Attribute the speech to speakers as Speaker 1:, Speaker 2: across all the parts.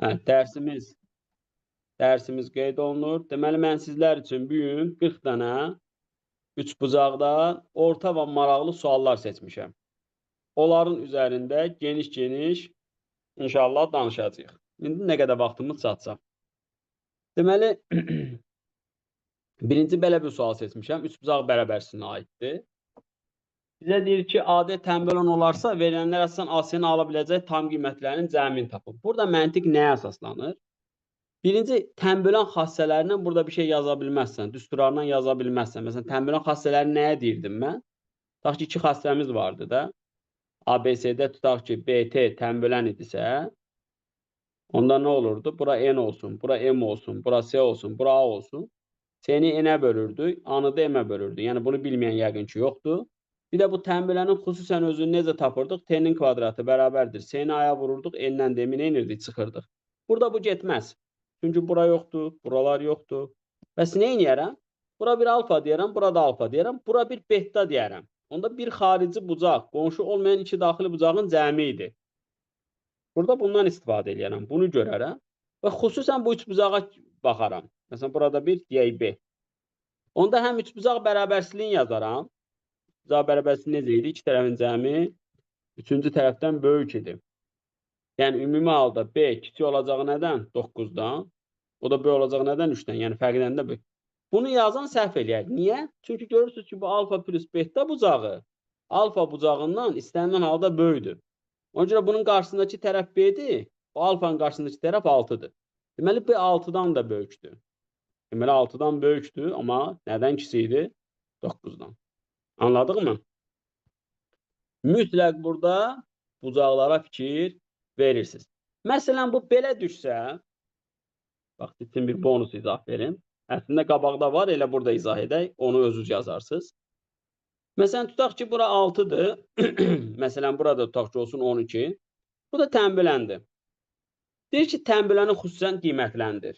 Speaker 1: Hə, dərsimiz qeyd olunur. Deməli, mən sizlər üçün bu gün 40 dənə üçbucaqda orta və maraqlı suallar seçmişəm. Onların üzərində geniş-geniş inşallah danışacağıq. İndi nə qədər vaxtımız çatsa. Deməli, birinci belə bir sual seçmişəm. Üçbucaq bərabərsizliyinə aiddir. Bizə deyir ki, adi tənbel olan olarsa, verilənlər əsasən ASC-nin ala biləcək tam qiymətlərinin cəmini tapın. Burada məntiq nəyə əsaslanır? Birinci, tənbölən xassələrindən burada bir şey yaza bilməzsən, düsturlarından yaza bilməzsən. Məsələn, tənbölən xassələri nəyə deyirdim mən? Tutaq ki, 2 xassəmiz vardı da. ABC'də tutaq ki, BT tənbölən idisə, onda nə olurdu? Bura N olsun, bura M olsun, bura S olsun, bura A olsun. S'ni N'ə bölürdük, A'nı da M'ə bölürdük. Yəni, bunu bilməyən yəqin ki, yoxdur. Bir də bu tənbölənin xüsusən özünü necə tapırdıq? T'nin kvadratı bərabərdir. S'ni A'ya vururduq, N'dən də M'ə inirdik, çıxırdıq. Burada bu getməz. Çünki bura yoxdur, buralar yoxdur. Bəs nə inəyərəm? Bura bir alfa deyərəm, bura da alfa deyərəm, bura bir beta deyərəm. Onda bir xarici bucaq, qonşu olmayan iki daxili bucağın cəmi idi. Burada bundan istifadə edərəm, bunu görərəm və xüsusən bu üç bucağa baxaram. Məsələn, burada bir deyək B. Onda həm üçbucaq bərabərsizliyini yazaram. Üçbucaq bərabərsizliyi necə idi? İki tərəfin cəmi üçüncü tərəfdən böyük idi. Yəni, ümumi halda B kiçik olacağı nədən? 9-dan. O da B olacağı nədən? 3-dən. Yəni, fərqlənən də B. Bunu yazan səhv eləyər. Niyə? Çünki görürsünüz ki, bu alfa plus beta bucağı alfa bucağından istənilən halda böyükdür. Ona görə bunun qarşısındakı tərəf B-dir, bu alfanın qarşısındakı tərəf 6-dır. Deməli, B 6-dan da böyükdür. Deməli, 6-dan böyükdür, amma nədən kiçikdir? 9-dan. Anladıq mı? Mütləq burada bucaqlara fikir verirsiniz. Məsələn, bu belə düşsə, bax, için bir bonus izah verim. Əslində, qabaqda var, elə burada izah edək, onu özünüz yazarsınız. Məsələn, tutaq ki, bura 6-dır. Məsələn, burada tutaq ki, olsun 12. Bu da tənböləndir. Deyir ki, tənböləni xüsusən qiymətləndir.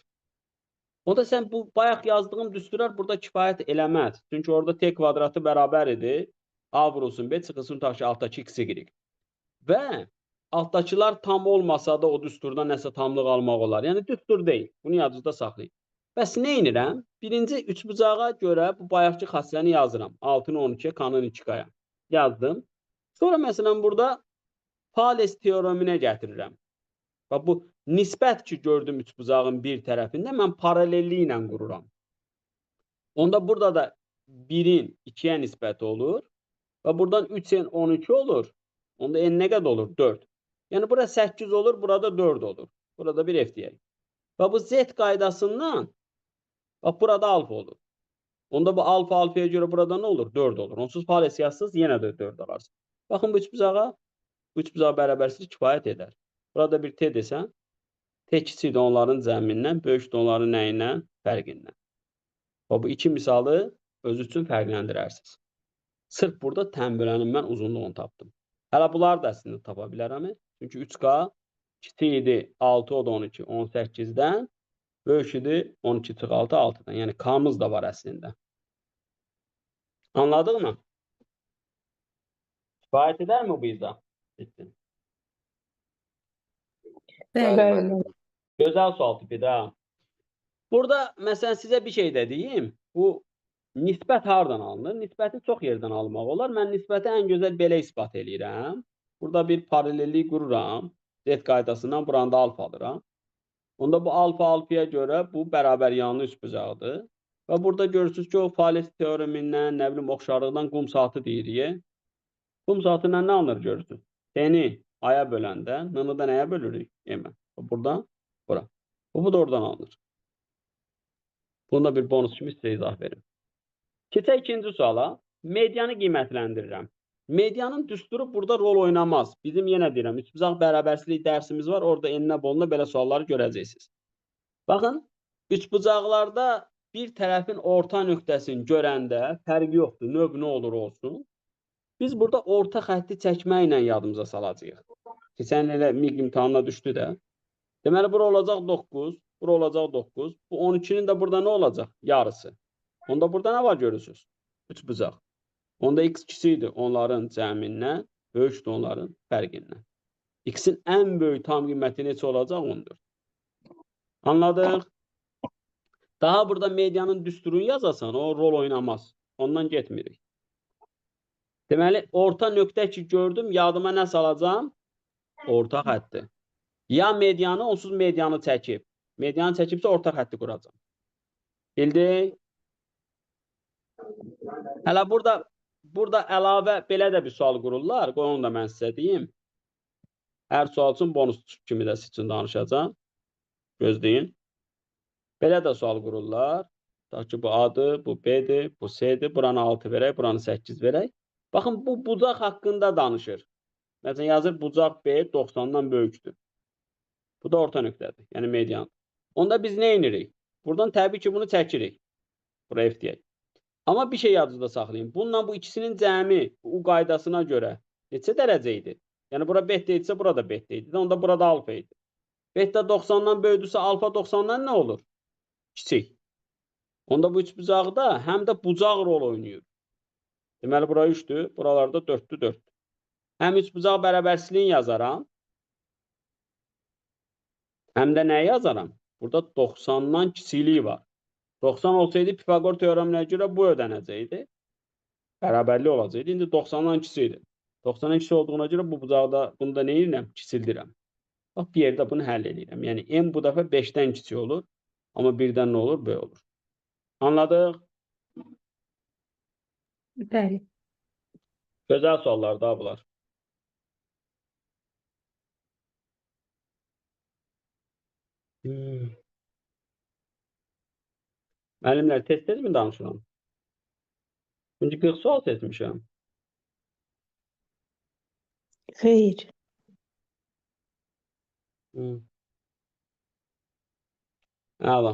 Speaker 1: O da sən bu bayaq yazdığım düsturlar burada kifayət eləməz. Çünki orada T kvadratı bərabər idi. A vurulsun B çıxılsın tutaq ki, altdakı X, Y. Və altdakılar tam olmasa da o düsturda nəsə tamlıq almaq olar. Yəni, düstur deyil. Bunu yadınızda saxlayın. Bəs nə edirəm? Birinci üçbucağa görə bu bayaqki xassəni yazıram. 6-nı 12-yə, K-nı 2-yə yazdım. Sonra məsələn burada Thales teoreminə gətirirəm. Bax, bu nisbət ki gördüm üçbucağın bir tərəfində mən paralelliyi ilə qururam. Onda burada da 1-in 2-yə nisbəti olur və buradan 3-ən 12 olur. Onda n nə qədər olur? 4. Yəni, burada 8 olur, burada 4 olur. Burada bir f deyək. Və bu z qaydasından bax, burada alfa olur. Onda bu alfa alfaya görə burada nə olur? 4 olur. Onsuz Thales yazsız, yenə də 4 alarsın. Baxın, bu üçbucağa bərabərsizlik kifayət edər. Burada bir t desən, t kiçikdir onların cəmindən, böyükdür onların nəyindən? Fərqindən. Və bu iki misalı öz üçün fərqləndirərsiniz. Sırf burada tənbölənin mən uzunluğunu tapdım. Hələ bunları da əslində tapa bilərəm. Çünki 3K kiçik idi 6, o da 12, 18-dən. Böyük idi 12 çıx 6, 6-dan. Yəni, K-mız da var əslində. Anladıq mı? Kifayət edər mi bu izah?
Speaker 2: Bəli.
Speaker 1: Gözəl sual tipidir, ha. Burada, məsələn, sizə bir şey də deyim. Bu nisbət hardan alınır? Nisbəti çox yerdən almaq olar. Mən nisbəti ən gözəl belə ispat eləyirəm. Burada bir paralellik qururam. Z qaydasından buranda alfa alıram. Onda bu alfa alfaya görə bu bərabər yanlı üçbucaqdır. Və burada görürsünüz ki, o Thales teoremindən, nə bilim, oxşarlıqdan qum saatı deyirik. Qum saatı ilə nə alınır görürsünüz? T-ni A-ya böləndə, N-nı da nəyə bölürük? M-ə. Buradan, bura. Bu da oradan alınır. Bunda bir bonus kimi sizə izah verim. Keçək ikinci suala. Medianı qiymətləndirirəm. Medianın düsturu burada rol oynamaz. Bizim yenə deyirəm, üçbucaq bərabərsizlik dərsimiz var. Orada enlə boluna belə sualları görəcəksiniz. Baxın, üçbucaqlarda bir tərəfin orta nöqtəsini görəndə fərqi yoxdur. Növ nə olur olsun. Biz burada orta xətti çəkməklə yadımıza salacağıq. Keçən ilə MİQ imtahanına düşdü də. Deməli, bura olacaq 9, bura olacaq 9. Bu 12-nin də burada nə olacaq? Yarısı. Onda burada nə var görürsünüz? Üçbucaq. Onda x kiçikdir onların cəmindən, böyükdür onların fərqindən. X-in ən böyük tam qiyməti neçə olacaq? 14. Anladıq? Daha burada medianın düsturunu yazasan, o rol oynamaz. Ondan getmirik. Deməli, orta nöqtə ki gördüm, yadıma nə salacağım? Orta xətti. Ya medianı, onsuz medianı çəkib. Medianı çəkibsə orta xətti quracağım. Bildik? Hələ burada əlavə belə də bir sual qururlar. Qoy onu da mən sizə deyim. Hər sual üçün bonus kimi də sizin danışacağım. Gözləyin. Belə də sual qururlar. Ta ki, bu A-dır, bu B-dir, bu C-dir. Buranı 6 verək, buranı 8 verək. Baxın, bu bucaq haqqında danışır. Məsələn, yazır, bucaq B 90-dan böyükdür. Bu da orta nöqtədir, yəni median. Onda biz nə edirik? Buradan təbii ki, bunu çəkirik. Buraya F deyək. Amma bir şey yadınızda saxlayın. Bununla bu ikisinin cəmi U qaydasına görə neçə dərəcə idi? Yəni, bura beta idisə, burada beta idi. Onda burada alfa idi. Beta 90-dan böyüdürsə, alfa 90-dan nə olur? Kiçik. Onda bu üçbucaqda həm də bucaq rol oynayır. Deməli, bura 3-dür, buralarda 4-dür, 4-dür. Həm üçbucaq bərabərsizliyin yazaram, həm də nəyi yazaram? Burada 90-dan kiçikliyi var. 90 olsaydı Pifagor teoreminə görə bu ödənəcəkdi. Bərabərlik olacaqdı. İndi 90-dan kiçikdir. 90-dan kiçik olduğuna görə bu bucaqda bunu da nə edirəm? Kiçildirəm. Bax, bir yerdə bunu həll edirəm. Yəni, M bu dəfə 5-dən kiçik olur. Amma 1-dən nə olur? B olur. Anladıq?
Speaker 2: Bəli.
Speaker 1: Gözəl suallar da bunlar. Müəllimlər, tez-tez mi danışıram? Çünki 40 sual seçmişəm.
Speaker 2: Xeyr.
Speaker 1: Əla.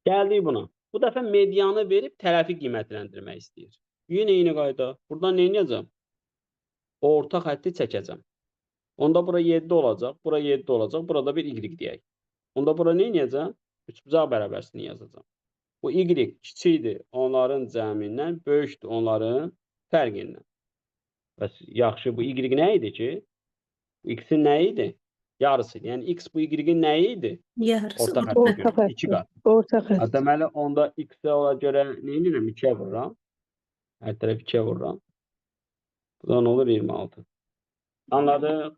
Speaker 1: Gəldik buna. Bu dəfə medianı verib tərəfi qiymətləndirmək istəyir. Yenə eyni qayda. Buradan nə edəcəm? Orta xətti çəkəcəm. Onda bura 7 olacaq, bura 7 olacaq, burada bir y deyək. Onda bura nə edəcəm? Üçbucaq bərabərsini yazacağam. Bu y kiçikdir onların cəmindən, böyükdür onların fərqindən. Bəs yaxşı, bu y nə idi ki? X-in nə idi? Yarısı. Yəni x bu y-in nəyi idi?
Speaker 2: Yarısı
Speaker 1: Orta
Speaker 2: orta
Speaker 1: xəttə görə.
Speaker 2: xətti.
Speaker 1: 2 qat.
Speaker 2: Orta xətti.
Speaker 1: Deməli, onda x-ə görə nə edirəm? 2-yə vururam. Hər tərəf 2-yə vururam. Bu da nə olur? 26. Anladıq?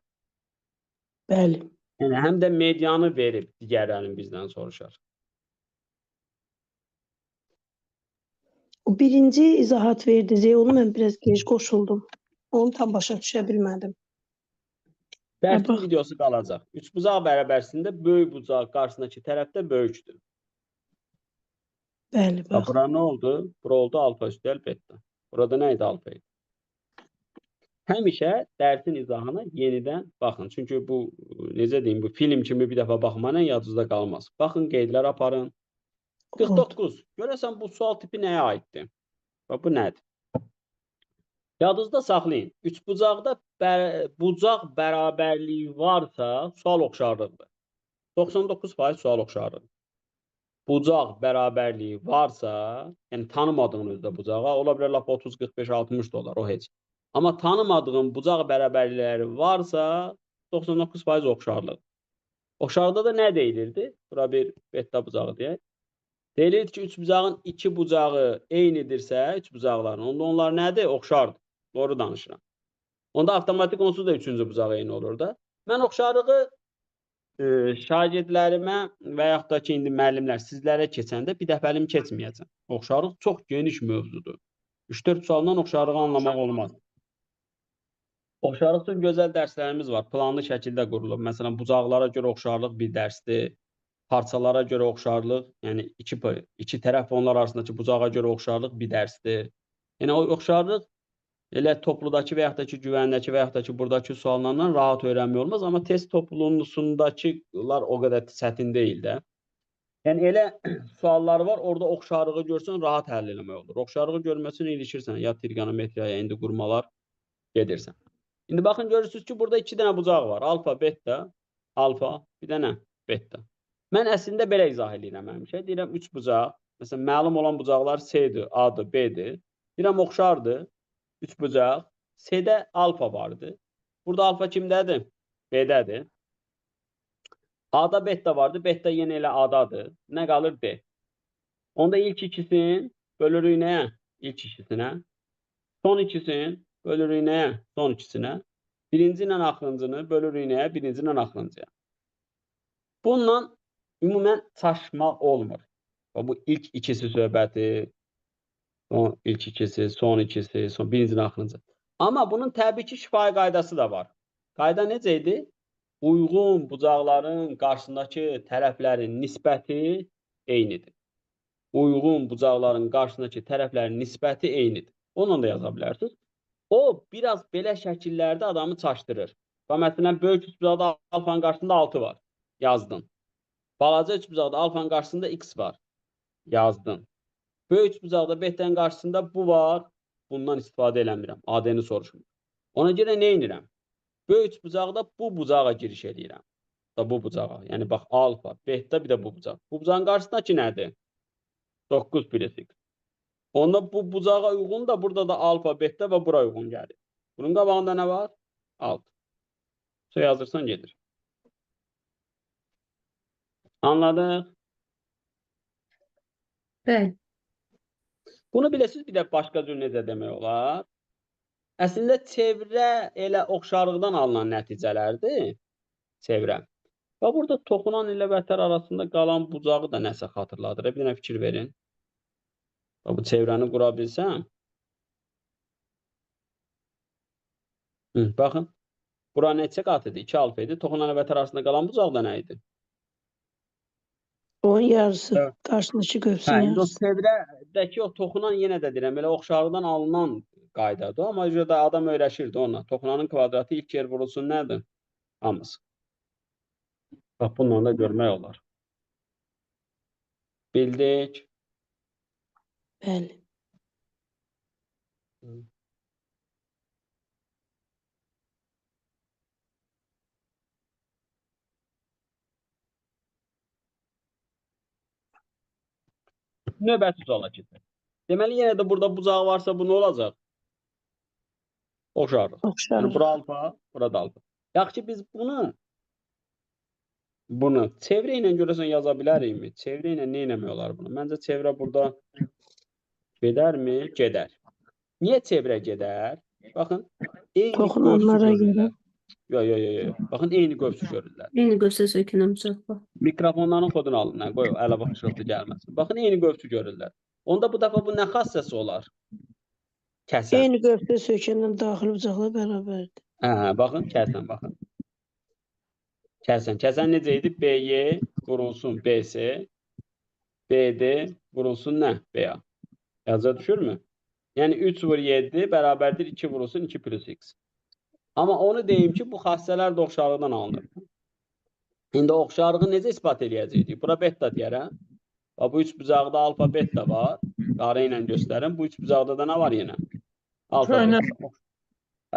Speaker 2: Bəli.
Speaker 1: Yəni, həm də medianı verib digərlərini bizdən soruşar.
Speaker 2: O birinci izahat verdiniz. Onu mən biraz gec qoşuldum. Onu tam başa düşə bilmədim.
Speaker 1: Dərsin
Speaker 2: Bax.
Speaker 1: videosu qalacaq. Üçbucaq bərabərsində böyük bucaq qarşısındakı tərəfdə böyükdür.
Speaker 2: Bəli, bax.
Speaker 1: Bura nə oldu? Bura oldu alfa üstəl beta. Burada nə idi? Alfa idi. Həmişə dərsin izahına yenidən baxın. Çünki bu, necə deyim, bu film kimi bir dəfə baxmanın yadınızda qalmaz. Baxın, qeydlər aparın. 49. Görəsən bu sual tipi nəyə aiddir? Bax, bu nədir? Yadınızda saxlayın. Üçbucaqda bucaq bərabərliyi varsa, sual oxşarlıqdır. 99% sual oxşarlıqdır. Bucaq bərabərliyi varsa, yəni tanımadığın özdə bucağa, ola bilər lap 30, 45, 60 da olar, o heç. Amma tanımadığın bucaq bərabərlikləri varsa, 99% oxşarlıq. Oxşarlıqda da nə deyilirdi? Bura bir beta bucağı deyək. Deyilirdi ki, üç bucağın iki bucağı eynidirsə, üç bucaqların, onda onlar nədir? Oxşardır. Doğru danışıram. Onda avtomatik onsuz da üçüncü bucaq eyni olur da. Mən oxşarlığı şagirdlərimə və yaxud da ki, indi müəllimlər sizlərə keçəndə bir dəfəlim keçməyəcəm. Oxşarlıq çox geniş mövzudur. 3-4 sualdan oxşarlığı anlamaq olmaz. Oxşarlıq üçün gözəl dərslərimiz var. Planlı şəkildə qurulub. Məsələn, bucaqlara görə oxşarlıq bir dərsdir. Parçalara görə oxşarlıq, yəni iki tərəf onlar arasındakı bucağa görə oxşarlıq bir dərsdir. Yəni o oxşarlıq elə topludakı və yaxud da ki, güvəndəki və yaxud da ki, buradakı suallardan rahat öyrənmək olmaz, amma test topluluğundakılar o qədər çətin deyil də. Yəni elə suallar var, orada oxşarlığı görsən rahat həll eləmək olur. Oxşarlığı görməsinə ilişirsən, ya trigonometriyaya, indi qurmalar gedirsən. İndi baxın, görürsünüz ki, burada 2 dənə bucaq var. Alfa, beta, alfa, bir dənə beta. Mən əslində belə izah edirəm həmişə. Deyirəm, 3 bucaq, məsələn, məlum olan bucaqlar C-dir, A-dır, B-dir. Deyirəm, oxşardır, 3 bucaq. C-də alfa vardır. Burada alfa kimdədir? B-dədir. A-da beta vardı. Beta yenə elə A-dadır. Nə qalır? B. Onda ilk ikisini bölürük nəyə? İlk ikisinə. Son ikisini bölürük nəyə? Son ikisinə. Birinci ilə axırıncını bölürük nəyə? Birinci ilə axırıncıya. Bununla ümumən çaşma olmur. Bu ilk ikisi söhbəti, ilk ikisi, son ikisi, son birincinin axırıncı. Amma bunun təbii ki, şifahi qaydası da var. Qayda necə idi? Uyğun bucaqların qarşısındakı tərəflərin nisbəti eynidir. Uyğun bucaqların qarşısındakı tərəflərin nisbəti eynidir. Onunla da yaza bilərsiniz. O, biraz belə şəkillərdə adamı çaşdırır. Məsələn, böyük üçbucaqda alfanın qarşısında 6 var. Yazdın. Balaca üçbucaqda alfanın qarşısında x var. Yazdın. Böyük üçbucaqda beta'nın qarşısında bu var. Bundan istifadə eləmirəm. AD-ni soruşmuram. Ona görə nə edirəm? Böyük üçbucaqda bu bucağa giriş edirəm. Bu bucağa. Yəni bax alfa, beta, bir də bu bucaq. Bu bucağın qarşısındakı nədir? 9 plus x. Onda bu bucağa uyğun da burada da alfa, beta və bura uyğun gəlir. Bunun qabağında nə var? 6. Şey yazırsan gedir. Anladıq?
Speaker 3: Bəli.
Speaker 1: Bunu biləsiniz, bir də başqa cür necə demək olar? Əslində çevrə elə oxşarlıqdan alınan nəticələrdir. Çevrə. Və burada toxunan ilə vətər arasında qalan bucağı da nəsə xatırladır. Bir dənə fikir verin. Bu çevrəni qura bilsəm. Baxın. Bura neçə qatıdır? 2 alfa idi. Toxunan ilə vətər arasında qalan bucaq da nə idi?
Speaker 2: Onun yarısı.
Speaker 1: Evet.
Speaker 2: Qarşındakı qövsün
Speaker 1: O
Speaker 2: yarısı.
Speaker 1: çevrədəki o toxunan yenə də deyirəm, elə oxşarlıqdan alınan qaydadır. Amma özü də adam öyrəşirdi onunla. Toxunanın kvadratı ilk yer vurulsun nədir? Hamısı. Bax, bununla da görmək olar. Bildik.
Speaker 2: Bəli.
Speaker 1: Növbəti suala keçək. Deməli, yenə də burada bucağı varsa bu nə olacaq? Oxşarlıq. Yəni,
Speaker 2: Oxşarlıq.
Speaker 1: bura alfa, burada alfa. Yaxşı ki, biz bunu çevrə ilə görəsən yaza bilərikmi? Çevrə ilə nə eləmək olar bunu? Məncə çevrə burada gedərmi? Gedər. Niyə çevrə gedər? Baxın, eyni
Speaker 2: Toxunanlara
Speaker 1: qövsü
Speaker 2: görə.
Speaker 1: görürlər. Yox. Baxın, eyni qövsü görürlər.
Speaker 3: Eyni qövsə sökünən bucaqlar.
Speaker 1: Mikrofonların kodunu alın, qoy ələ baxışıqlı gəlməsin. Baxın, eyni qövsü görürlər. Onda bu dəfə bu nə xassəsi olar? Kəsən.
Speaker 2: Eyni qövsə sökəndən daxil bucaqlar bərabərdir.
Speaker 1: Baxın, kəsən, baxın. Kəsən. Kəsən necə idi? BY vurulsun BS, BD vurulsun nə? BA. Yazıca düşürmü? Yəni 3 vur 7 bərabərdir 2 vurulsun 2 plus x. Amma onu deyim ki, bu xassələr də oxşarlıqdan alınır. İndi oxşarlığı necə ispat eləyəcəydik? Bura beta deyərəm. Bu üç bucaqda alfa, beta var. Qarı ilə göstərim. Bu üç bucaqda da nə var yenə? Alfa, beta.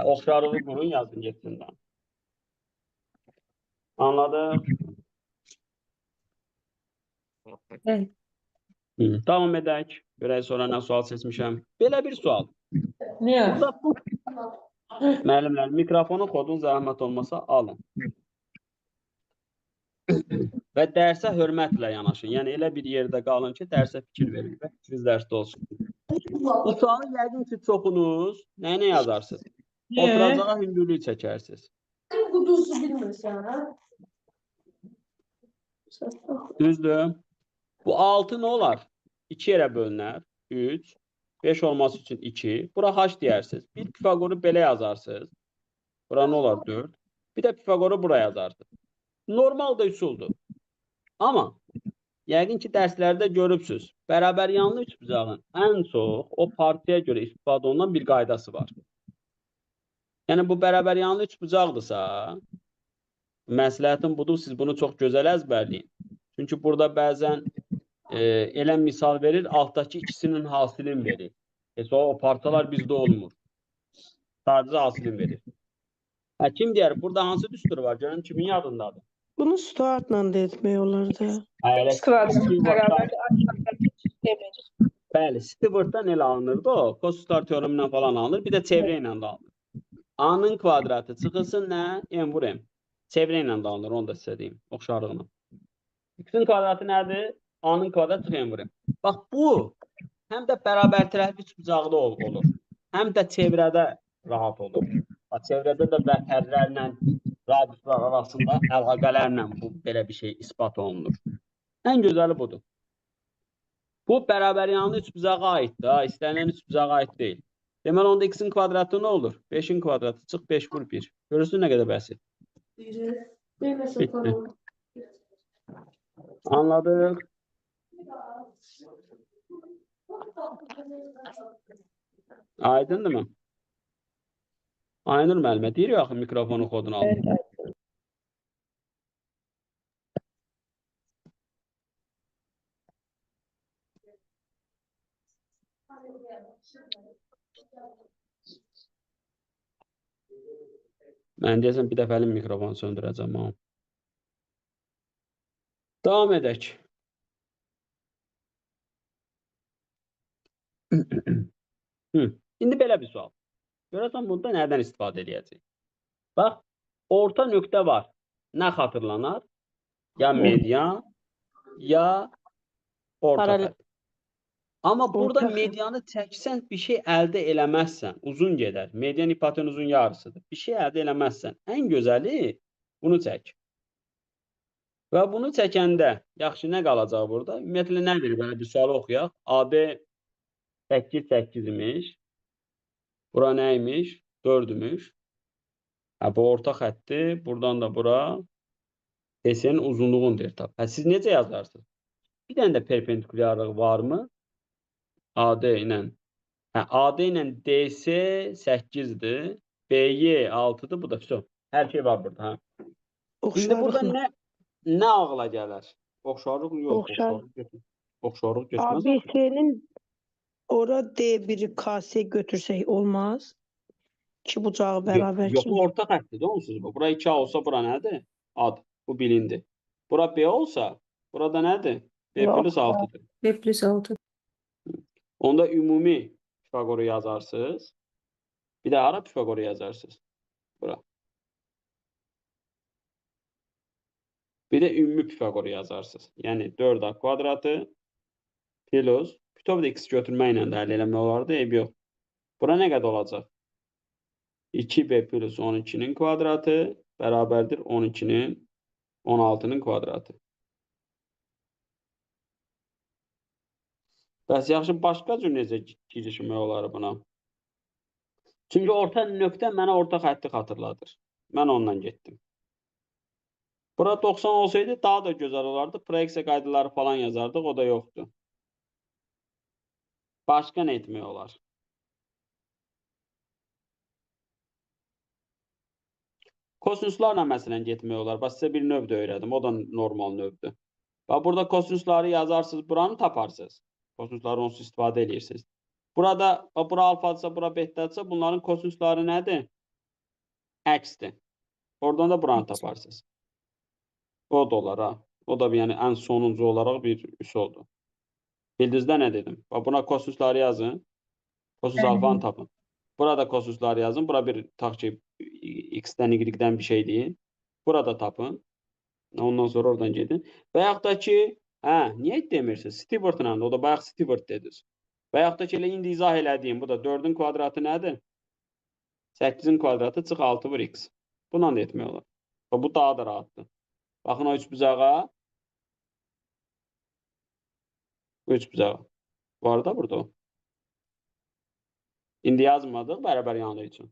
Speaker 1: Oxşarlığı qurun, yazın getsin. Anladıq?
Speaker 3: Bəli.
Speaker 1: Davam edək. Görək sonra nə sual seçmişəm. Belə bir sual.
Speaker 4: Niyə?
Speaker 1: Müəllimlər, mikrofonun kodun zəhmət olmasa alın. Və dərsə hörmətlə yanaşın. Yəni elə bir yerdə qalın ki, dərsə fikir verin və fikriniz dərsdə olsun. Bu sualı yəqin ki, çoxunuz nə yazarsınız? Oturacağa hündürlük çəkərsiniz.
Speaker 4: Qudusu bilmirsən.
Speaker 1: Düzdür. Bu 6 nə olar? 2 yerə bölünər. 3. 5 olması üçün 2. Bura h deyərsiniz. Bir Pifagoru belə yazarsınız. Bura nə olar? 4. Bir də Pifagoru bura yazarsınız. Normal da üsuldur. Amma yəqin ki, dərslərdə görübsünüz. Bərabər yanlı üçbucağın ən çox o partiya görə istifadə olunan bir qaydası var. Yəni, bu bərabər yanlı üçbucaqdırsa, məsləhətim budur, siz bunu çox gözəl əzbərləyin. Çünki burada bəzən elə misal verir, altdakı ikisinin hasilini verir. O parçalar bizdə olmur. Sadəcə hasilini verir. Kim deyər, burada hansı düstur var? Görün kimin yadındadır?
Speaker 2: Bunu Stuartla da etmək olar da.
Speaker 1: Bəli, Stewartdan elə alınırdı o. Cos-Stuart teoremindən falan alınır. Bir də çevrə ilə də alınır. A-nın kvadratı çıxılsın nə? M vur M. Çevrə ilə də alınır, onu da sizə deyim. Oxşarlıqla. X-in kvadratı nədir? A-nın kvadratı x-in vurayım. Bax bu həm də bərabər tərəfli üçbucaqlı olur. Həm də çevrədə rahat olur. Bax, çevrədə də vətərlərlə, radiuslar arasında əlaqələrlə bu belə bir şey isbat olunur. Ən gözəli budur. Bu bərabər yanlı üçbucağa aiddir. Ha, istənilən üçbucağa aid deyil. Deməli onda x-in kvadratı nə olur? 5-in kvadratı çıx 5 vur 1. Görürsün nə qədər bəsit. Bitti. Anladıq. Aydındır mı? Aynur müəllimə deyir axı mikrofonu kodunu alın. Mən deyəsəm bir dəfəlik mikrofonu söndürəcəm. Ha. Davam edək. İndi belə bir sual. Görəsən bunda nədən istifadə edəcəyik? Bax, orta nöqtə var. Nə xatırlanar? Ya median, ya orta
Speaker 2: Paralel.
Speaker 1: xətt. Amma burada
Speaker 2: Orta xətt.
Speaker 1: medianı çəksən bir şey əldə eləməzsən. Uzun gedər. Median hipotenuzun yarısıdır. Bir şey əldə eləməzsən. Ən gözəli bunu çək. Və bunu çəkəndə yaxşı nə qalacaq burada? Ümumiyyətlə nədir? Belə bir sualı oxuyaq. AD 8 imiş. Bura nə imiş? 4 imiş. Hə, bu orta xətti. Buradan da bura DS'nin uzunluğunu deyir. Hə, siz necə yazarsınız? Bir dənə də perpendikulyarlığı varmı? AD ilə. Hə, AD ilə DS 8'dir. BY 6'dır. Bu da çox. Hər şey var burada. Hə. İndi burada
Speaker 2: Oxşarlıqla.
Speaker 1: nə ağla gələr? Oxşarlıq yox. Oxşarlıq getməz.
Speaker 2: ABC-nin ora D1'i KS götürsək olmaz. İki bucağı bərabər
Speaker 1: Yox,
Speaker 2: kimi.
Speaker 1: orta xəttidir onsuz bu. Bura 2A olsa bura nədir? Ad. Bu bilindi. Bura B olsa burada nədir? B
Speaker 2: Yox.
Speaker 1: plus 6'dır.
Speaker 3: B plus 6.
Speaker 1: Onda ümumi Pifagoru yazarsınız. Bir də ara Pifagoru yazarsınız. Bura. Bir də ümumi Pifagoru yazarsınız. Yəni 4A kvadratı plus bütöv də x götürməklə də həll eləmək olardı. Eyb yox. Bura nə qədər olacaq? 2B plus 12'nin kvadratı bərabərdir 12'nin 16'nın kvadratı. Bəs yaxşı başqa cür necə girişmək olar buna? Çünki orta nöqtə mənə orta xətti xatırladır. Mən ondan getdim. Bura 90 olsaydı daha da gözəl olardı. Proyeksiya qaydaları falan yazardıq. O da yoxdur. Başqa nə etmək olar? Kosinuslarla məsələn getmək olar. Bax, sizə bir növ də öyrədim. O da normal növdür. Bax, burada kosinusları yazarsınız, buranı taparsınız. Kosinusları onsuz istifadə edirsiniz. Burada, bura alfadırsa, bura betadırsa, bunların kosinusları nədir? Əksdir. Oradan da buranı taparsınız. O da olar, ha. O da yəni ən sonuncu olaraq bir üsuldur. Bildiniz də nə dedim? Bax, buna kosinusları yazın. Kosinus alfanı tapın. Burada kosinusları yazın. Bura bir tutaq ki, x-dən, y-dən bir şey deyin. Burada tapın. Ondan sonra oradan gedin. Və yaxud da ki, hə, niyə demirsiniz? Stewartla, o da bayaq Stewart dediniz. Və yaxud da ki, elə indi izah elədiyim, bu da 4'ün kvadratı nədir? 8'in kvadratı çıx 6 vur x. Bununla da etmək olar. Bu daha da rahatdır. Baxın o üçbucağa. Bu üçbucağa. Var da burada o. İndi yazmadıq bərabər yanı üçün.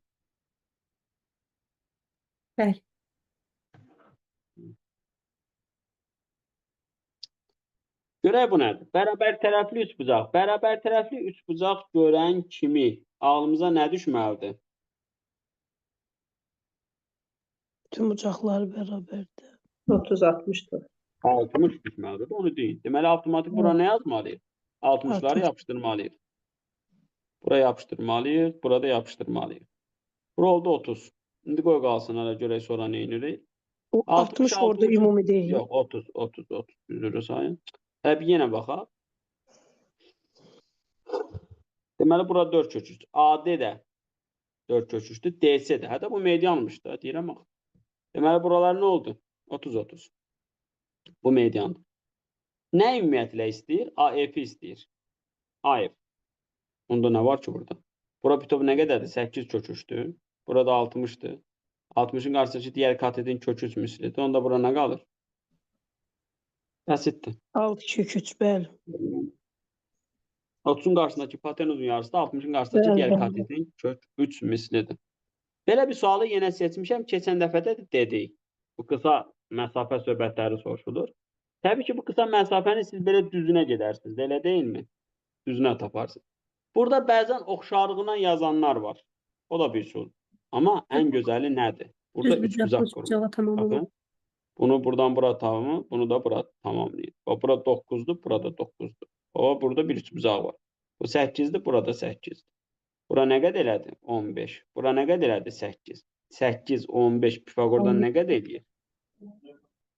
Speaker 3: Bəli.
Speaker 1: Görək bu nədir? Bərabər tərəfli üçbucaq. Bərabər tərəfli üçbucaq görən kimi ağlımıza nə düşməlidir?
Speaker 2: Bütün bucaqlar bərabərdir.
Speaker 4: 30-60'dır.
Speaker 1: 60 düşməlidir. Onu deyin. Deməli, avtomatik bura nə yazmalıyıq? 60'ları
Speaker 2: 60.
Speaker 1: yapışdırmalıyıq. Bura yapışdırmalıyıq. Burada yapışdırmalıyıq. Bura oldu 30. İndi qoy qalsın, hələ görək sonra nə edirik?
Speaker 2: O 60 orada ümumi deyil.
Speaker 1: Yox, 30. Düzürü sayın. Hələ bir yenə baxaq. Deməli, bura 4 köçürdü. AD də 4 köçürdü. DC də. Hətta bu medianmış da. Deyirəm, bax. Deməli, buralar nə oldu? 30-30. Bu mediandır. Nə ümumiyyətlə istəyir? AF istəyir. AF. Onda nə var ki burada? Bura bütöv nə qədərdir? 8 kök 3'dür. Burada 60'dır. 60'ın qarşısındakı digər katetin kök 3 mislidir. Onda bura nə qalır? Bəsitdir.
Speaker 2: 6 kök 3, bəli.
Speaker 1: 30'un qarşısındakı hipotenuzun yarısı da 60'ın qarşısındakı
Speaker 2: Bəli,
Speaker 1: digər
Speaker 2: bəli.
Speaker 1: katetin kök 3 mislidir. Belə bir sualı yenə seçmişəm. Keçən dəfə də dedik. Bu qısa məsafə söhbətləri soruşulur. Təbii ki, bu qısa məsafəni siz belə düzünə gedərsiniz. Elə deyilmi? Düzünə taparsınız. Burada bəzən oxşarlığına yazanlar var. O da bir üsul. Amma ən gözəli nədir? Burada
Speaker 3: Düz
Speaker 1: üç
Speaker 3: bucaq,
Speaker 1: bucaq
Speaker 3: düz
Speaker 1: qurulur.
Speaker 3: bucağa tamamlamaq.
Speaker 1: Baxın. Bunu buradan bura tamamı, bunu da bura tamamlayın. Bax, bura 9'dur, burada 9'dur. O, burada bir üç bucaq var. Bu 8'dir, burada 8'dir. Bura nə qədər elədi? 15. Bura nə qədər elədi? 8. 8, 15 Pifagordan nə qədər eləyir?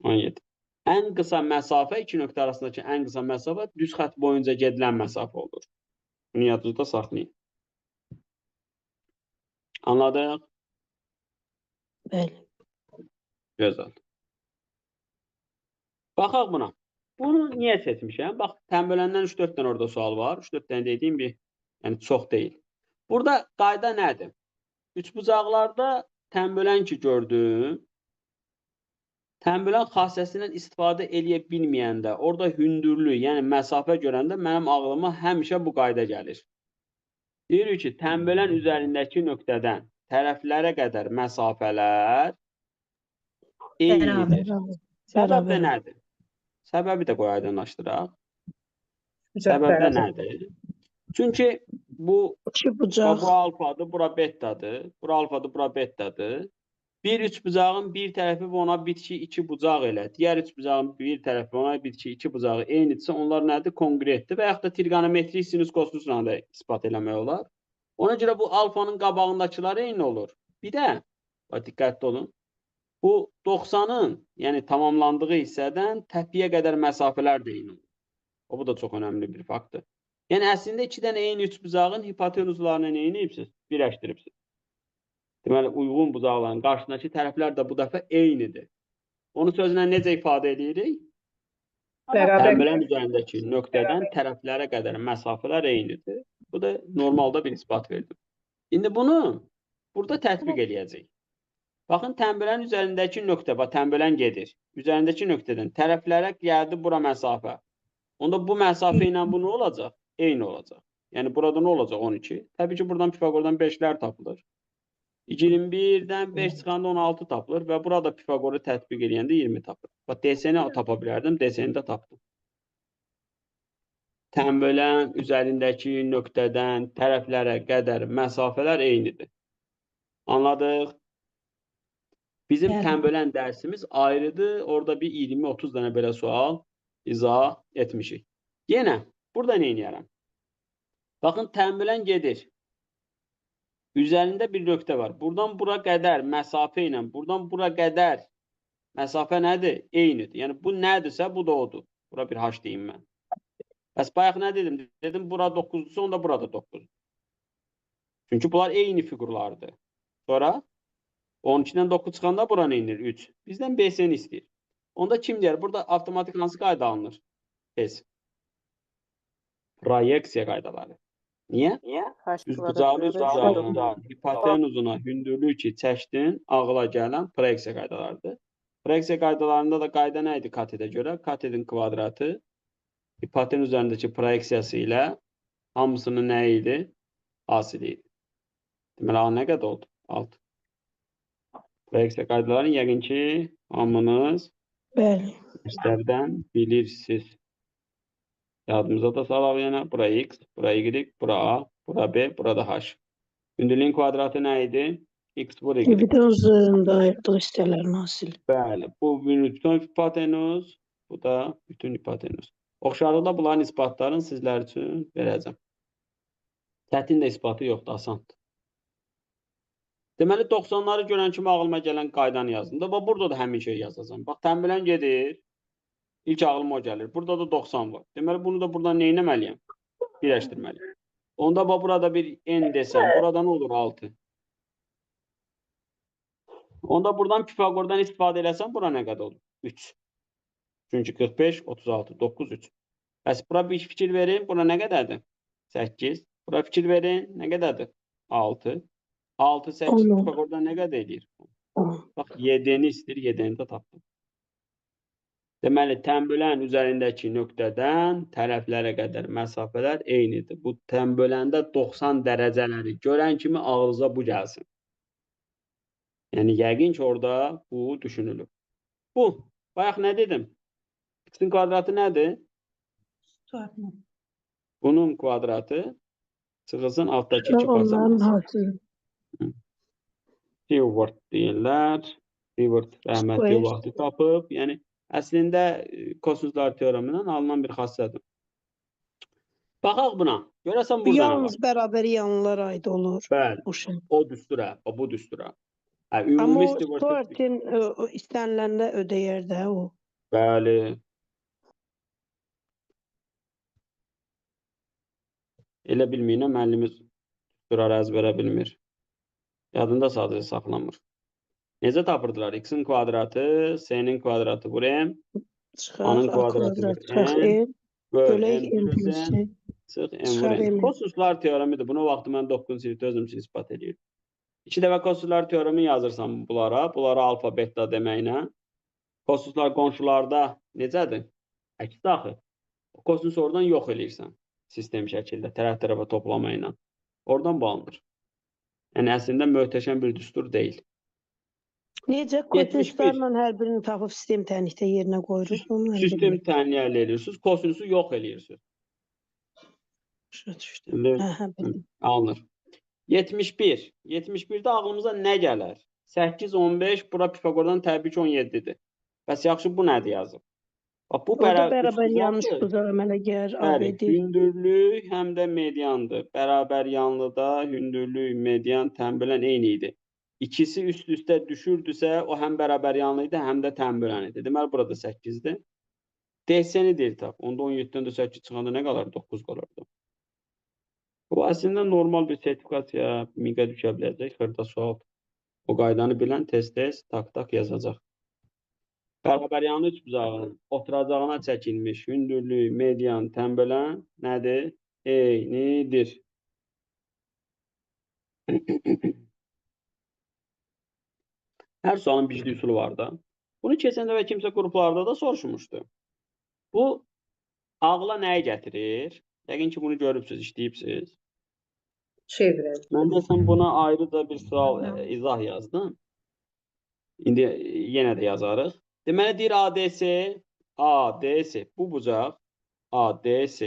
Speaker 1: 17. Ən qısa məsafə, iki nöqtə arasındakı ən qısa məsafə düz xətt boyunca gedilən məsafə olur. Bunu yadınızda saxlayın. Anladıq?
Speaker 2: Bəli.
Speaker 1: Gözəl. Baxaq buna. Bunu niyə seçmişəm? Bax, tənbələndən 3-4 dənə orada sual var. 3-4 dənə dediyim bir, yəni çox deyil. Burada qayda nədir? Üçbucaqlarda tənbələn ki gördüm, tənbələn xassəsindən istifadə eləyə bilməyəndə, orada hündürlük, yəni məsafə görəndə mənim ağlıma həmişə bu qayda gəlir. Deyirik ki, tənbələn üzərindəki nöqtədən tərəflərə qədər məsafələr eynidir. Səbəb də nədir? Səbəbi də qoy aydınlaşdıraq. Səbəb də nədir? Çünki bu
Speaker 2: 2 bucaq.
Speaker 1: bura alfadır, bura betadır. Bura alfadır, bura betadır. Bir üçbucağın bir tərəfi və ona bitki iki bucaq elə. Digər üçbucağın bir tərəfi və ona bitki iki bucağı eynidirsə, onlar nədir? Kongruentdir və yaxud da trigonometrik sinus kosinusla da isbat eləmək olar. Ona görə bu alfanın qabağındakılar eyni olur. Bir də, bax, diqqətli olun. Bu 90'ın, yəni tamamlandığı hissədən təpiyə qədər məsafələr də eyni olur. O, bu da çox önəmli bir faktdır. Yəni, əslində iki dənə eyni üçbucağın hipotenuzlarını neyiniyibsiz? Birləşdiribsiz. Deməli, uyğun bucaqların qarşısındakı tərəflər də bu dəfə eynidir. Onu sözlə necə ifadə edirik? Tənbələn üzərindəki nöqtədən tərəflərə qədər məsafələr eynidir. Bu da normalda bir isbat verdim. İndi bunu burada tətbiq eləyəcək. Baxın, tənbələn üzərindəki nöqtə, bax, tənbələn gedir. Üzərindəki nöqtədən tərəflərə gəldi bura məsafə. Onda bu məsafə ilə bu nə olacaq? Eyni olacaq. Yəni, burada nə olacaq? 12. Təbii ki, buradan Pifagordan 5'lər tapılır. 21'dən 5 çıxanda 16 tapılır və burada Pifagoru tətbiq edəndə 20 tapılır. Bax, DSN-i tapa bilərdim, DSN-i də tapdım. Tənbələn üzərindəki nöqtədən tərəflərə qədər məsafələr eynidir. Anladıq? Bizim tənbələn dərsimiz ayrıdır. Orada bir 20-30 dənə belə sual izah etmişik. Yenə, burada nə edirəm? Baxın, tənbələn gedir. Üzərində bir nöqtə var. Buradan bura qədər məsafə ilə, buradan bura qədər məsafə nədir? Eynidir. Yəni, bu nədirsə, bu da odur. Bura bir H deyim mən. Bəs bayaq nə dedim? Dedim, bura 9'dursa, onda burada 9'dur. Çünki bunlar eyni figurlardır. Sonra 12'dən 9 çıxanda bura nə inir? 3. Bizdən BS-ni istəyir. Onda kim deyər? Burada avtomatik hansı qayda alınır? Tez. Proyeksiya qaydaları. Niyə? Düzbucaqlı üçbucağın hipotenuzuna hündürlük ki çəkdin, ağla gələn proyeksiya qaydalarıdır. Proyeksiya qaydalarında da qayda nə idi katedə görə? Katetin kvadratı hipotenuz üzərindəki proyeksiyası ilə hamısının nə idi? Asili idi. Deməli, A nə qədər oldu? 6. Proyeksiya qaydalarını yəqin ki, hamınız dərslərdən bilirsiniz. Yadımıza da salaq yenə. Bura X, bura Y, bura A, bura B, bura da H. Hündürlüyün kvadratı nə idi? X vur Y.
Speaker 2: Hipotenuz dairədə hissələrin hasili.
Speaker 1: Bəli, bu bütün hipotenuz, bu da bütün hipotenuz. Oxşarlıqda bunların isbatlarını sizlər üçün verəcəm. Çətin də isbatı yoxdur, asandır. Deməli, 90'ları görən kimi ağlıma gələn qaydanı yazdım da. Burada da həmin şey yazacağım. Bax, tənbələn gedir. İlk ağlıma o gəlir. Burada da 90 var. Deməli, bunu da buradan nə etməliyəm? Birləşdirməliyəm. Onda burada bir n desəm, burada nə olur? 6. Onda buradan Pifagordan istifadə eləsən, bura nə qədər olur? 3. Çünki 45, 36, 9, 3. Bəs bura bir fikir verin, bura nə qədərdir? 8. Bura fikir verin, nə qədərdir? 6. 6, 8
Speaker 2: 10 oldu.
Speaker 1: Pifagordan nə qədər edir?
Speaker 2: 10.
Speaker 1: Bax, 7-ni istir, 7-ni də tapdım. Deməli, tənbölən üzərindəki nöqtədən tərəflərə qədər məsafələr eynidir. Bu tənböləndə 90 dərəcələri görən kimi ağlınıza bu gəlsin. Yəni, yəqin ki, orada bu düşünülür. Bu, bayaq nə dedim? X-in kvadratı nədir? Bunun kvadratı çıxılsın altdakı 2
Speaker 2: Onların
Speaker 1: basamaq.
Speaker 2: harcı.
Speaker 1: Stewart deyirlər. Stewart rəhmətli
Speaker 2: Square.
Speaker 1: vaxtı tapıb. Yəni, əslində kosinuslar teoremindən alınan bir xassədir. Baxaq buna. Görəsən
Speaker 2: Bu
Speaker 1: burada nə var?
Speaker 2: yalnız bərabər yanlılar aid olur.
Speaker 1: Bəli,
Speaker 2: Bu şey.
Speaker 1: o düstura, bu düstura. Hə,
Speaker 2: Amma
Speaker 1: ümumi
Speaker 2: o
Speaker 1: Stewart.
Speaker 2: Stuart'in istəniləndə ödəyər də o.
Speaker 1: Bəli. Elə bilməyinə müəllimiz düsturları əzbərə bilmir. Yadında sadəcə saxlamır. Necə tapırdılar? X-in kvadratı, S-nin kvadratı buraya,
Speaker 2: Çıxar,
Speaker 1: A-nın
Speaker 2: A
Speaker 1: kvadratı
Speaker 2: kvadrat
Speaker 1: vur
Speaker 2: çıxar,
Speaker 1: N, böl
Speaker 2: bölək
Speaker 1: N
Speaker 2: N
Speaker 1: plus
Speaker 2: plus
Speaker 1: N,
Speaker 2: N.
Speaker 1: çıx N
Speaker 2: Çıxar
Speaker 1: vur N.
Speaker 2: N.
Speaker 1: Kosinuslar teoremidir. Bunu vaxtı mən 9-cu sinifdə özüm üçün ispat edirdim. 2 dəfə kosinuslar teoremi yazırsan bunlara alfa, beta deməklə. Kosinuslar qonşularda necədir? Əks axı. Kosinus oradan yox eləyirsən. Sistem şəkildə, tərəf-tərəfə toplama ilə. Oradan bağlanır. Yəni, əslində möhtəşəm bir düstur deyil.
Speaker 2: Necə
Speaker 1: 71.
Speaker 2: kosinuslarla hər birini tapıb sistem tənlikdə yerinə qoyuruq. Onu mən
Speaker 1: Sistem
Speaker 2: bilmirəm.
Speaker 1: təyin əldə edirsiniz, kosinusu yox eləyirsiniz.
Speaker 2: Başa düşdüm.
Speaker 1: İndi
Speaker 2: Hə, bildim.
Speaker 1: alınır. 71. 71-də ağlımıza nə gələr? 8, 15, bura Pifagordan təbii ki 17-dir. Bəs yaxşı, bu nədir yazıb? Bax, bu
Speaker 2: Orada bərabər
Speaker 1: üçbucaqdır.
Speaker 2: yanlış bucağı əmələ gəlir,
Speaker 1: Bəli,
Speaker 2: ABD.
Speaker 1: hündürlük həm də mediandır. Bərabər yanlıda hündürlük, median, tənbölən eyni idi. İkisi üst-üstə düşürdüsə, o həm bərabər yanlı idi, həm də tənbölən idi. Deməli, burada 8-dir. DC-ni deyil tap. Onda 17-dən də 8 çıxanda nə qalır? 9 qalırdı. Bu əslində normal bir sertifikasiya miqə düşə biləcək. Xırda sual. O qaydanı bilən tez-tez tak-tak yazacaq. Bərabər yanlı üçbucağın oturacağına çəkilmiş hündürlük, median, tənbölən nədir? Eynidir. Hər sualın bir üsulu var da. Bunu keçən dəfə kimsə qruplarda da soruşmuşdu. Bu ağla nəyi gətirir? Yəqin ki, bunu görübsünüz, işləyibsiniz.
Speaker 4: Çevirək.
Speaker 1: Mən desəm buna ayrıca bir sual, izah yazdım. İndi yenə də yazarıq. Deməli, deyir ADS, bu bucaq ADS,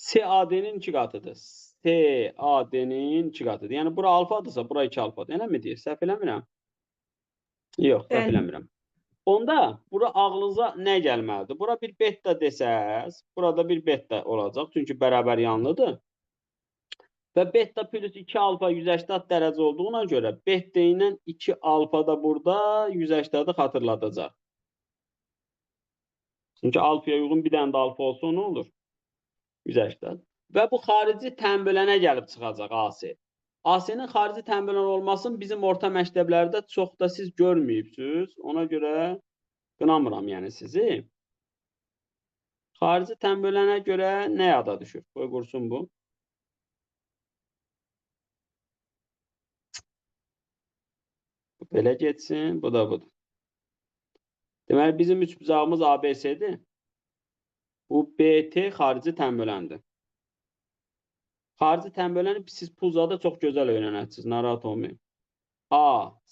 Speaker 1: CAD-nin 2 qatıdır. CAD-nin 2 qatıdır. Yəni, bura alfadırsa, bura 2 alfadır. Eləmi deyir? Səhv eləmirəm? Yox, səhv eləmirəm. Onda bura ağlınıza nə gəlməlidir? Bura bir beta desəz, burada bir beta olacaq. Çünki bərabər yanlıdır. Və beta plus 2 alfa 180 dərəcə olduğuna görə beta ilə 2 alfa da burada 180-i xatırladacaq. Çünki alfaya uyğun bir dənə də alfa olsa nə olur? 180. Və bu xarici tənbölənə gəlib çıxacaq AC. AC-nin xarici tənbölən olmasını bizim orta məktəblərdə çox da siz görməyibsiniz. Ona görə qınamıram yəni sizi. Xarici tənbölənə görə nə yada düşür? Qoy qursun bu. Belə getsin, bu da budur. Deməli, bizim üçbucağımız ABC-dir. Bu BT xarici tənböləndir. Xarici tənböləni siz pulzada çox gözəl öyrənərsiniz, narahat olmayın. A,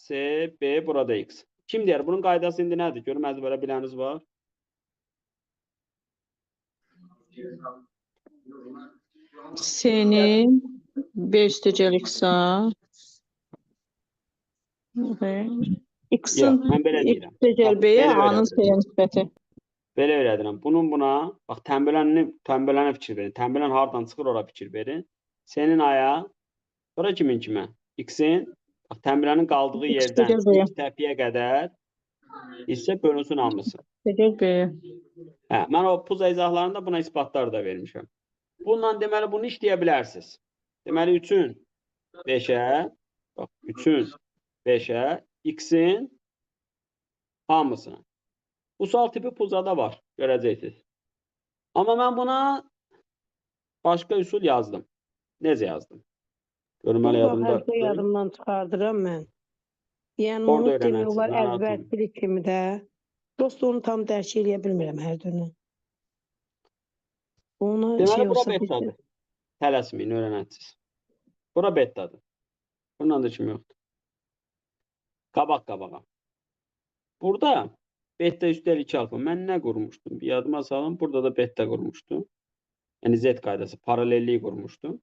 Speaker 1: C, B, burada X. Kim deyər? Bunun qaydası indi nədir? Görüm, əzbərə biləniniz var.
Speaker 5: S'nin 5 üstəgəl X-a X-in
Speaker 1: Yox, mən belə deyirəm.
Speaker 5: üstəgəl B-yə
Speaker 1: Belə
Speaker 5: A-nın
Speaker 1: öyrədim.
Speaker 5: S-yə nisbəti.
Speaker 1: Belə öyrədirəm. Bunun buna, bax, tənbölənə fikir verin. Tənbölən hardan çıxır, ora fikir verin. S'nin aya, sonra kimin kimə? X-in, bax, tənbölənin qaldığı yerdən
Speaker 5: Üstəgəl B-yə.
Speaker 1: ilk təpiyə qədər hissə bölünsün hamısı.
Speaker 5: Üstəgəl B-yə.
Speaker 1: Hə, mən o pulza izahlarında buna isbatlar da vermişəm. Bununla deməli bunu işləyə bilərsiniz. Deməli 3-ün 5-ə, bax 3-ün 5-ə X'in hamısını. Bu sual tipi pulzada var. Görəcəksiniz. Amma mən buna başqa üsul yazdım. Necə yazdım? Görməli
Speaker 2: Bax,
Speaker 1: yadımda.
Speaker 2: hətta yadımdan çıxardıram mən. Yəni
Speaker 1: Orada
Speaker 2: onu demək
Speaker 1: öyrənərsiniz,
Speaker 2: olar
Speaker 1: narahat olma.
Speaker 2: əzbərçilik kimi də. Prosta onu tam dərk eləyə bilmirəm hər dönə. Ona
Speaker 1: Deməli,
Speaker 2: şey
Speaker 1: bura
Speaker 2: olsa
Speaker 1: betadır. Tələsməyin, öyrənərsiniz. Bura betadır. Bundan da kim yoxdur. Qabaq-qabağa. Burada beta üstəlik 2 alfa. Mən nə qurmuşdum? Bir yadıma salım. Burada da beta qurmuşdum. Yəni Z qaydası, paralelliyi qurmuşdum.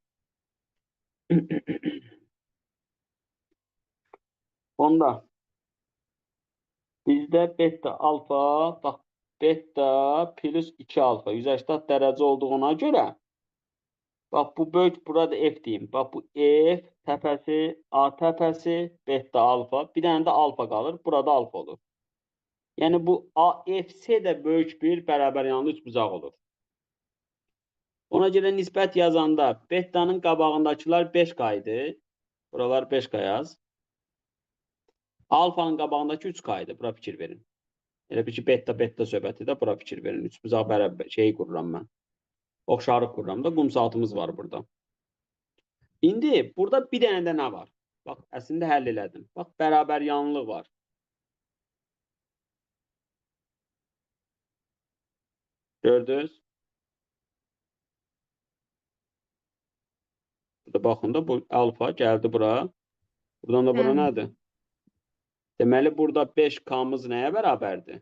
Speaker 1: Onda bizdə beta alfa, bax, beta plus 2 alfa 180 dərəcə olduğuna görə bax, bu böyük, burada F deyim. Bax, bu F təpəsi, A təpəsi, beta alfa. Bir dənə də alfa qalır. Burada alfa olur. Yəni, bu AFC də böyük bir bərabər yanlı üçbucaq olur. Ona görə nisbət yazanda betanın qabağındakılar 5K idi. Buralar 5K yaz. Alfanın qabağındakı 3K idi. Bura fikir verin. Elə bir ki, beta söhbəti də bura fikir verin. Üçbucaq bərabər şeyi qururam mən. Oxşarlıq qururam da, qum saatımız var burada. İndi burada bir dənə də nə var? Bax, əslində həll elədim. Bax, bərabər yanlılıq var. Gördünüz? Burada baxın da bu alfa gəldi bura. Buradan da bura nədir? Deməli, burada 5K'mız nəyə bərabərdir?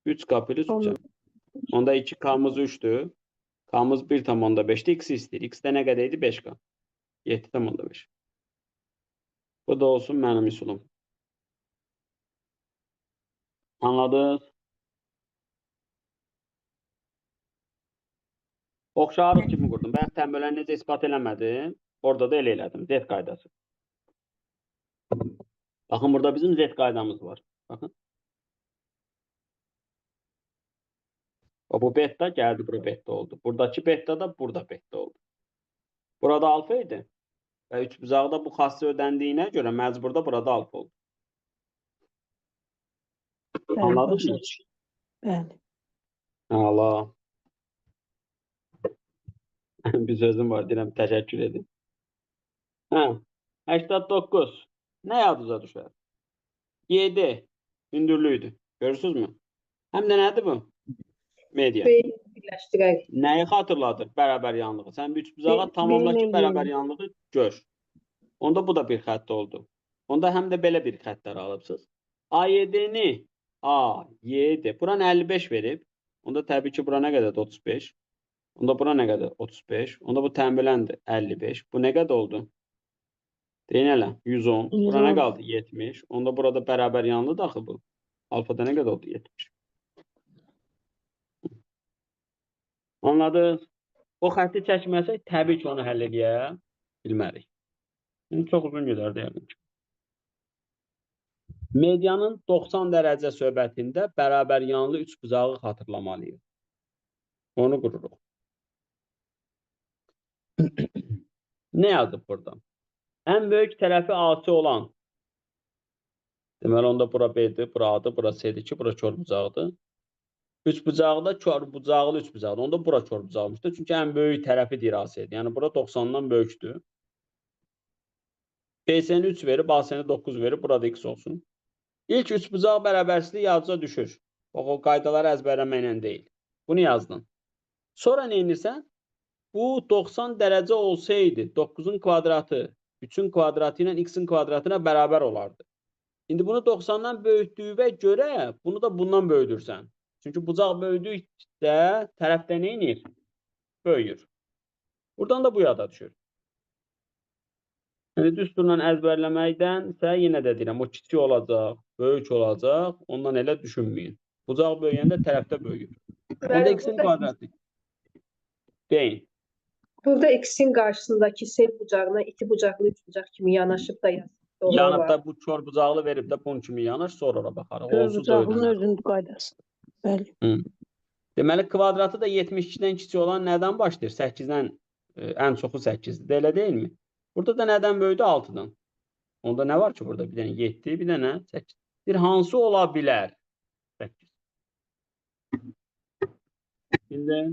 Speaker 1: 3K plus 3. Onda 2K'mız 3'dür. K'mız 1,5'dir. X istəyir. X də nə qədər idi? 5K. 7,5. Bu da olsun mənim üsulum. Anladınız? Oxşarlıq kimi qurdum. Bayaq tənbələni necə ispat eləmədim. Orada da elə elədim. Z qaydası. Baxın, burada bizim Z qaydamız var. Baxın. Bu beta gəldi, bura beta oldu. Buradakı beta da burada beta oldu. Burada alfa idi. Və üçbucaqda bu xassi ödəndiyinə görə məcburda burada alfa oldu. Anladınız mı?
Speaker 2: Bəli.
Speaker 1: Allah. Bir sözüm var, deyirəm, təşəkkür edin. 89. Nə yadınıza düşər? 7. Hündürlüydü. Görürsünüz mü? Həm də nədir bu? Media.
Speaker 4: Birləşdirək.
Speaker 1: Nəyi xatırladır? Bərabər yanlığı. Sən bir üçbucağa tamamdakı bərabər yanlığı gör. Onda bu da bir xətt oldu. Onda həm də belə bir xəttlər alıbsınız. A7-ni A7. Buran 55 verib. Onda təbii ki, bura nə qədərdir? 35. Onda bura nə qədər? 35. Onda bu tənbələndir. 55. Bu nə qədər oldu? Deyin hələ. 110. Bura nə qaldı? 70. Onda burada bərabər yanlı daxı bu. Alfada nə qədər oldu? 70. Anladınız? O xətti çəkməsək, təbii ki, onu həll edə bilmərik. Şimdi çox uzun gedər deyəlim ki. Medianın 90 dərəcə söhbətində bərabər yanlı üçbucağı xatırlamalıyıq. Onu qururuq. Nə yazıb burada? Ən böyük tərəfi AC olan. Deməli, onda bura B'dir, bura A'dır, bura C'dir ki, bura körbucaqdır. Üçbucaqda körbucaqlı üçbucaqdır. Onda bura körbucaqmışdır. Çünki ən böyük tərəfi deyir AC-dir. Yəni, bura 90-dan böyükdür. BC-ni 3 verib, AC-ni 9 verib, burada X olsun. İlk üçbucaq bərabərsizliyi yadınıza düşür. Bax, o qaydaları əzbərləməklə deyil. Bunu yazdın. Sonra nə edirsən? Bu 90 dərəcə olsaydı 9-un kvadratı 3-ün kvadratı ilə X-in kvadratına bərabər olardı. İndi bunu 90-dan böyütdüyünə görə bunu da bundan böyüdürsən. Çünki bucaq böyüdükdə tərəfdə nə edir? Böyüyür. Buradan da bu yada düşür. Yəni, düsturla əzbərləməkdənsə yenə də deyirəm, o kiçik olacaq, böyük olacaq, ondan elə düşünməyin. Bucaq böyüyəndə tərəfdə böyüyür. Onda X-in kvadratı. Deyin.
Speaker 4: Burada X-in qarşısındakı sel bucağına iki bucaqlı üç bucaq kimi yanaşıb da yazılır.
Speaker 1: Yanıb da bu kör bucaqlı verib də bunun kimi yanaş, sonra ora baxarıq. Onsuz da
Speaker 2: Körbucaqlının
Speaker 1: öyrənər.
Speaker 2: özünün qaydası. Bəli.
Speaker 1: Deməli, kvadratı da 72-dən kiçik olan nədən başlayır? 8-dən ən çoxu 8-dir. Elə deyilmi? Burada da nədən böyüdü? 6-dan. Onda nə var ki burada? Bir dənə 7, bir dənə 8. Bir hansı ola bilər? 8. İndi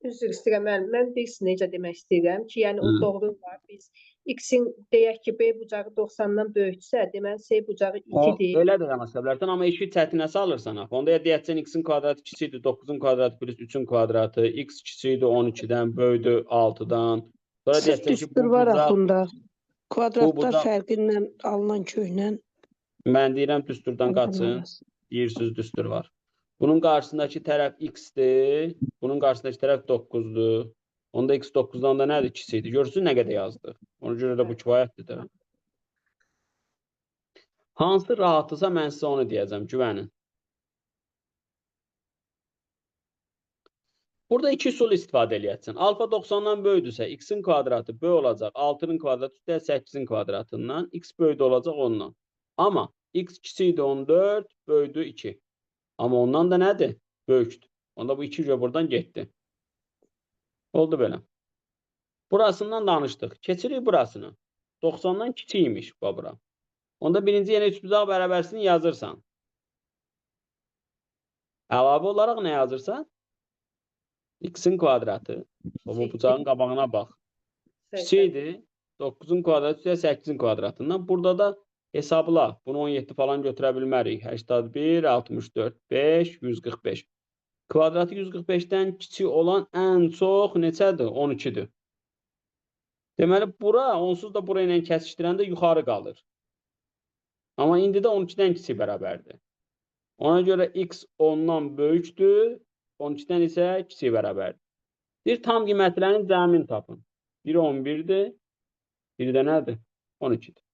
Speaker 4: Üzr istəyirəm müəllim. Mən birisi necə demək istəyirəm ki, yəni o
Speaker 1: Hı.
Speaker 4: doğru var. Biz x-in deyək ki, b bucağı 90-dan böyüksə, deməli c bucağı
Speaker 1: o
Speaker 4: 2-dir.
Speaker 1: elə də yanaşa bilərsən, amma işi çətinə salırsan axı. Onda ya deyəcəksən x-in kvadratı kiçikdir 9-un kvadratı plus 3-ün kvadratı, x kiçikdir 12-dən, böyükdür 6-dan. Sonra
Speaker 2: Sırf
Speaker 1: deyəcəksən ki,
Speaker 2: düstur
Speaker 1: bu
Speaker 2: var
Speaker 1: bucaq,
Speaker 2: axında.
Speaker 1: bu
Speaker 2: Kvadratlar
Speaker 1: bucaq,
Speaker 2: fərqindən alınan köklə
Speaker 1: mən deyirəm düsturdan qaçın. Deyirsiniz düstur var. Bunun qarşısındakı tərəf x-dir, bunun qarşısındakı tərəf 9-dur. Onda x 9-dan da nədir? Kiçikdir. Görürsünüz nə qədər yazdıq. Ona görə də bu kifayətdir də. Hansı rahatısa mən sizə onu deyəcəm, güvənin. Burada iki üsul istifadə eləyəcəksən. Alfa 90-dan böyükdürsə, x-in kvadratı böyük olacaq 6-nın kvadratı üstə 8-in kvadratından, x böyük olacaq ondan. Amma x kiçikdir 14, böyükdür 2. Amma ondan da nədir? Böyükdür. Onda bu 2 buradan getdi. Oldu belə. Burasından danışdıq. Keçirik burasını. 90-dan kiçikmiş bu bura. Onda birinci yenə üçbucaq bərabərsini yazırsan. Əlavə olaraq nə yazırsan? X-in kvadratı. Bu bucağın qabağına bax. Kiçikdir. 9-un kvadratı üstə 8-in kvadratından. Burada da hesabla. Bunu 17 falan götürə bilmərik. 81, 64, 5, 145. Kvadratı 145-dən kiçik olan ən çox neçədir? 12-dir. Deməli, bura, onsuz da bura ilə kəsişdirəndə yuxarı qalır. Amma indi də 12-dən kiçik bərabərdir. Ona görə x 10-dan böyükdür, 12-dən isə kiçik bərabərdir. Bir tam qiymətlərin cəmini tapın. Biri 11-dir, biri də nədir? 12-dir.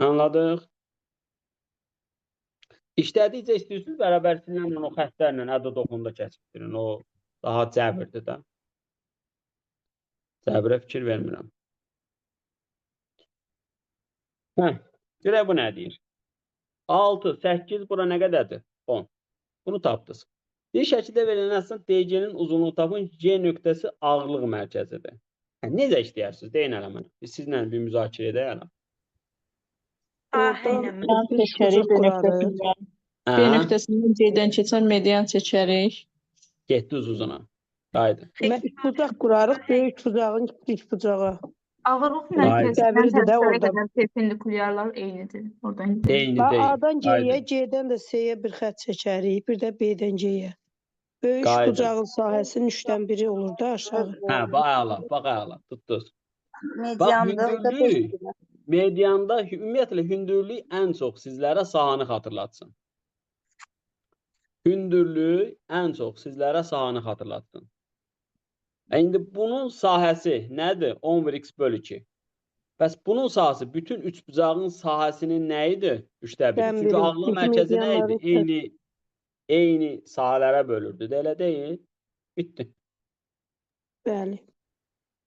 Speaker 1: Anladıq? İşlədikcə istəyirsiniz, bərabərçilərlə o xəttlərlə ədəd oxunda kəsişdirin. O daha cəbirdir də. Cəbirə fikir vermirəm. Görək bu nə deyir? 6, 8, bura nə qədərdir? 10. Bunu tapdınız. Bir şəkildə verilən əslən DG-nin uzunluğu tapın, G nöqtəsi ağırlıq mərkəzidir. Necə işləyirsiniz? Deyin hələ mənə. Biz sizlə bir müzakirə edəyək.
Speaker 5: Median seçərik B nöqtəsindən. B nöqtəsindən C-dən keçən median seçərik.
Speaker 1: Getdi uzuna. Qaydı.
Speaker 2: Mən üçbucaq qurarıq, böyük bucağın kiçik bucağa.
Speaker 6: Ağırlıq
Speaker 1: Qaydı.
Speaker 6: mərkəzindən
Speaker 2: Dəbirdir də
Speaker 6: tərəflərə
Speaker 2: orada.
Speaker 6: qədər perpendikulyarlar eynidir. Oradan
Speaker 1: Eyni
Speaker 2: Bax,
Speaker 1: deyil.
Speaker 2: A-dan G-yə,
Speaker 1: Qaydı.
Speaker 2: G-dən də C-yə bir xətt çəkərik, bir də B-dən G-yə. Böyük
Speaker 1: Qaydı.
Speaker 2: bucağın sahəsinin 3-dən biri olur da aşağı.
Speaker 1: Hə, bax əla, bax əla. Tutdunuz. Bax, hündürlük, medianda, ümumiyyətlə, hündürlük ən çox sizlərə sahanı xatırlatsın. Hündürlük ən çox sizlərə sahanı xatırlatsın. İndi bunun sahəsi nədir? 11x bölü 2. Bəs bunun sahəsi bütün üçbucağın sahəsinin nə idi? 3-də 1. Çünki ağırlıq mərkəzi nə idi? Eyni sahələrə bölürdü. Elə deyil? Bitdi.
Speaker 2: Bəli.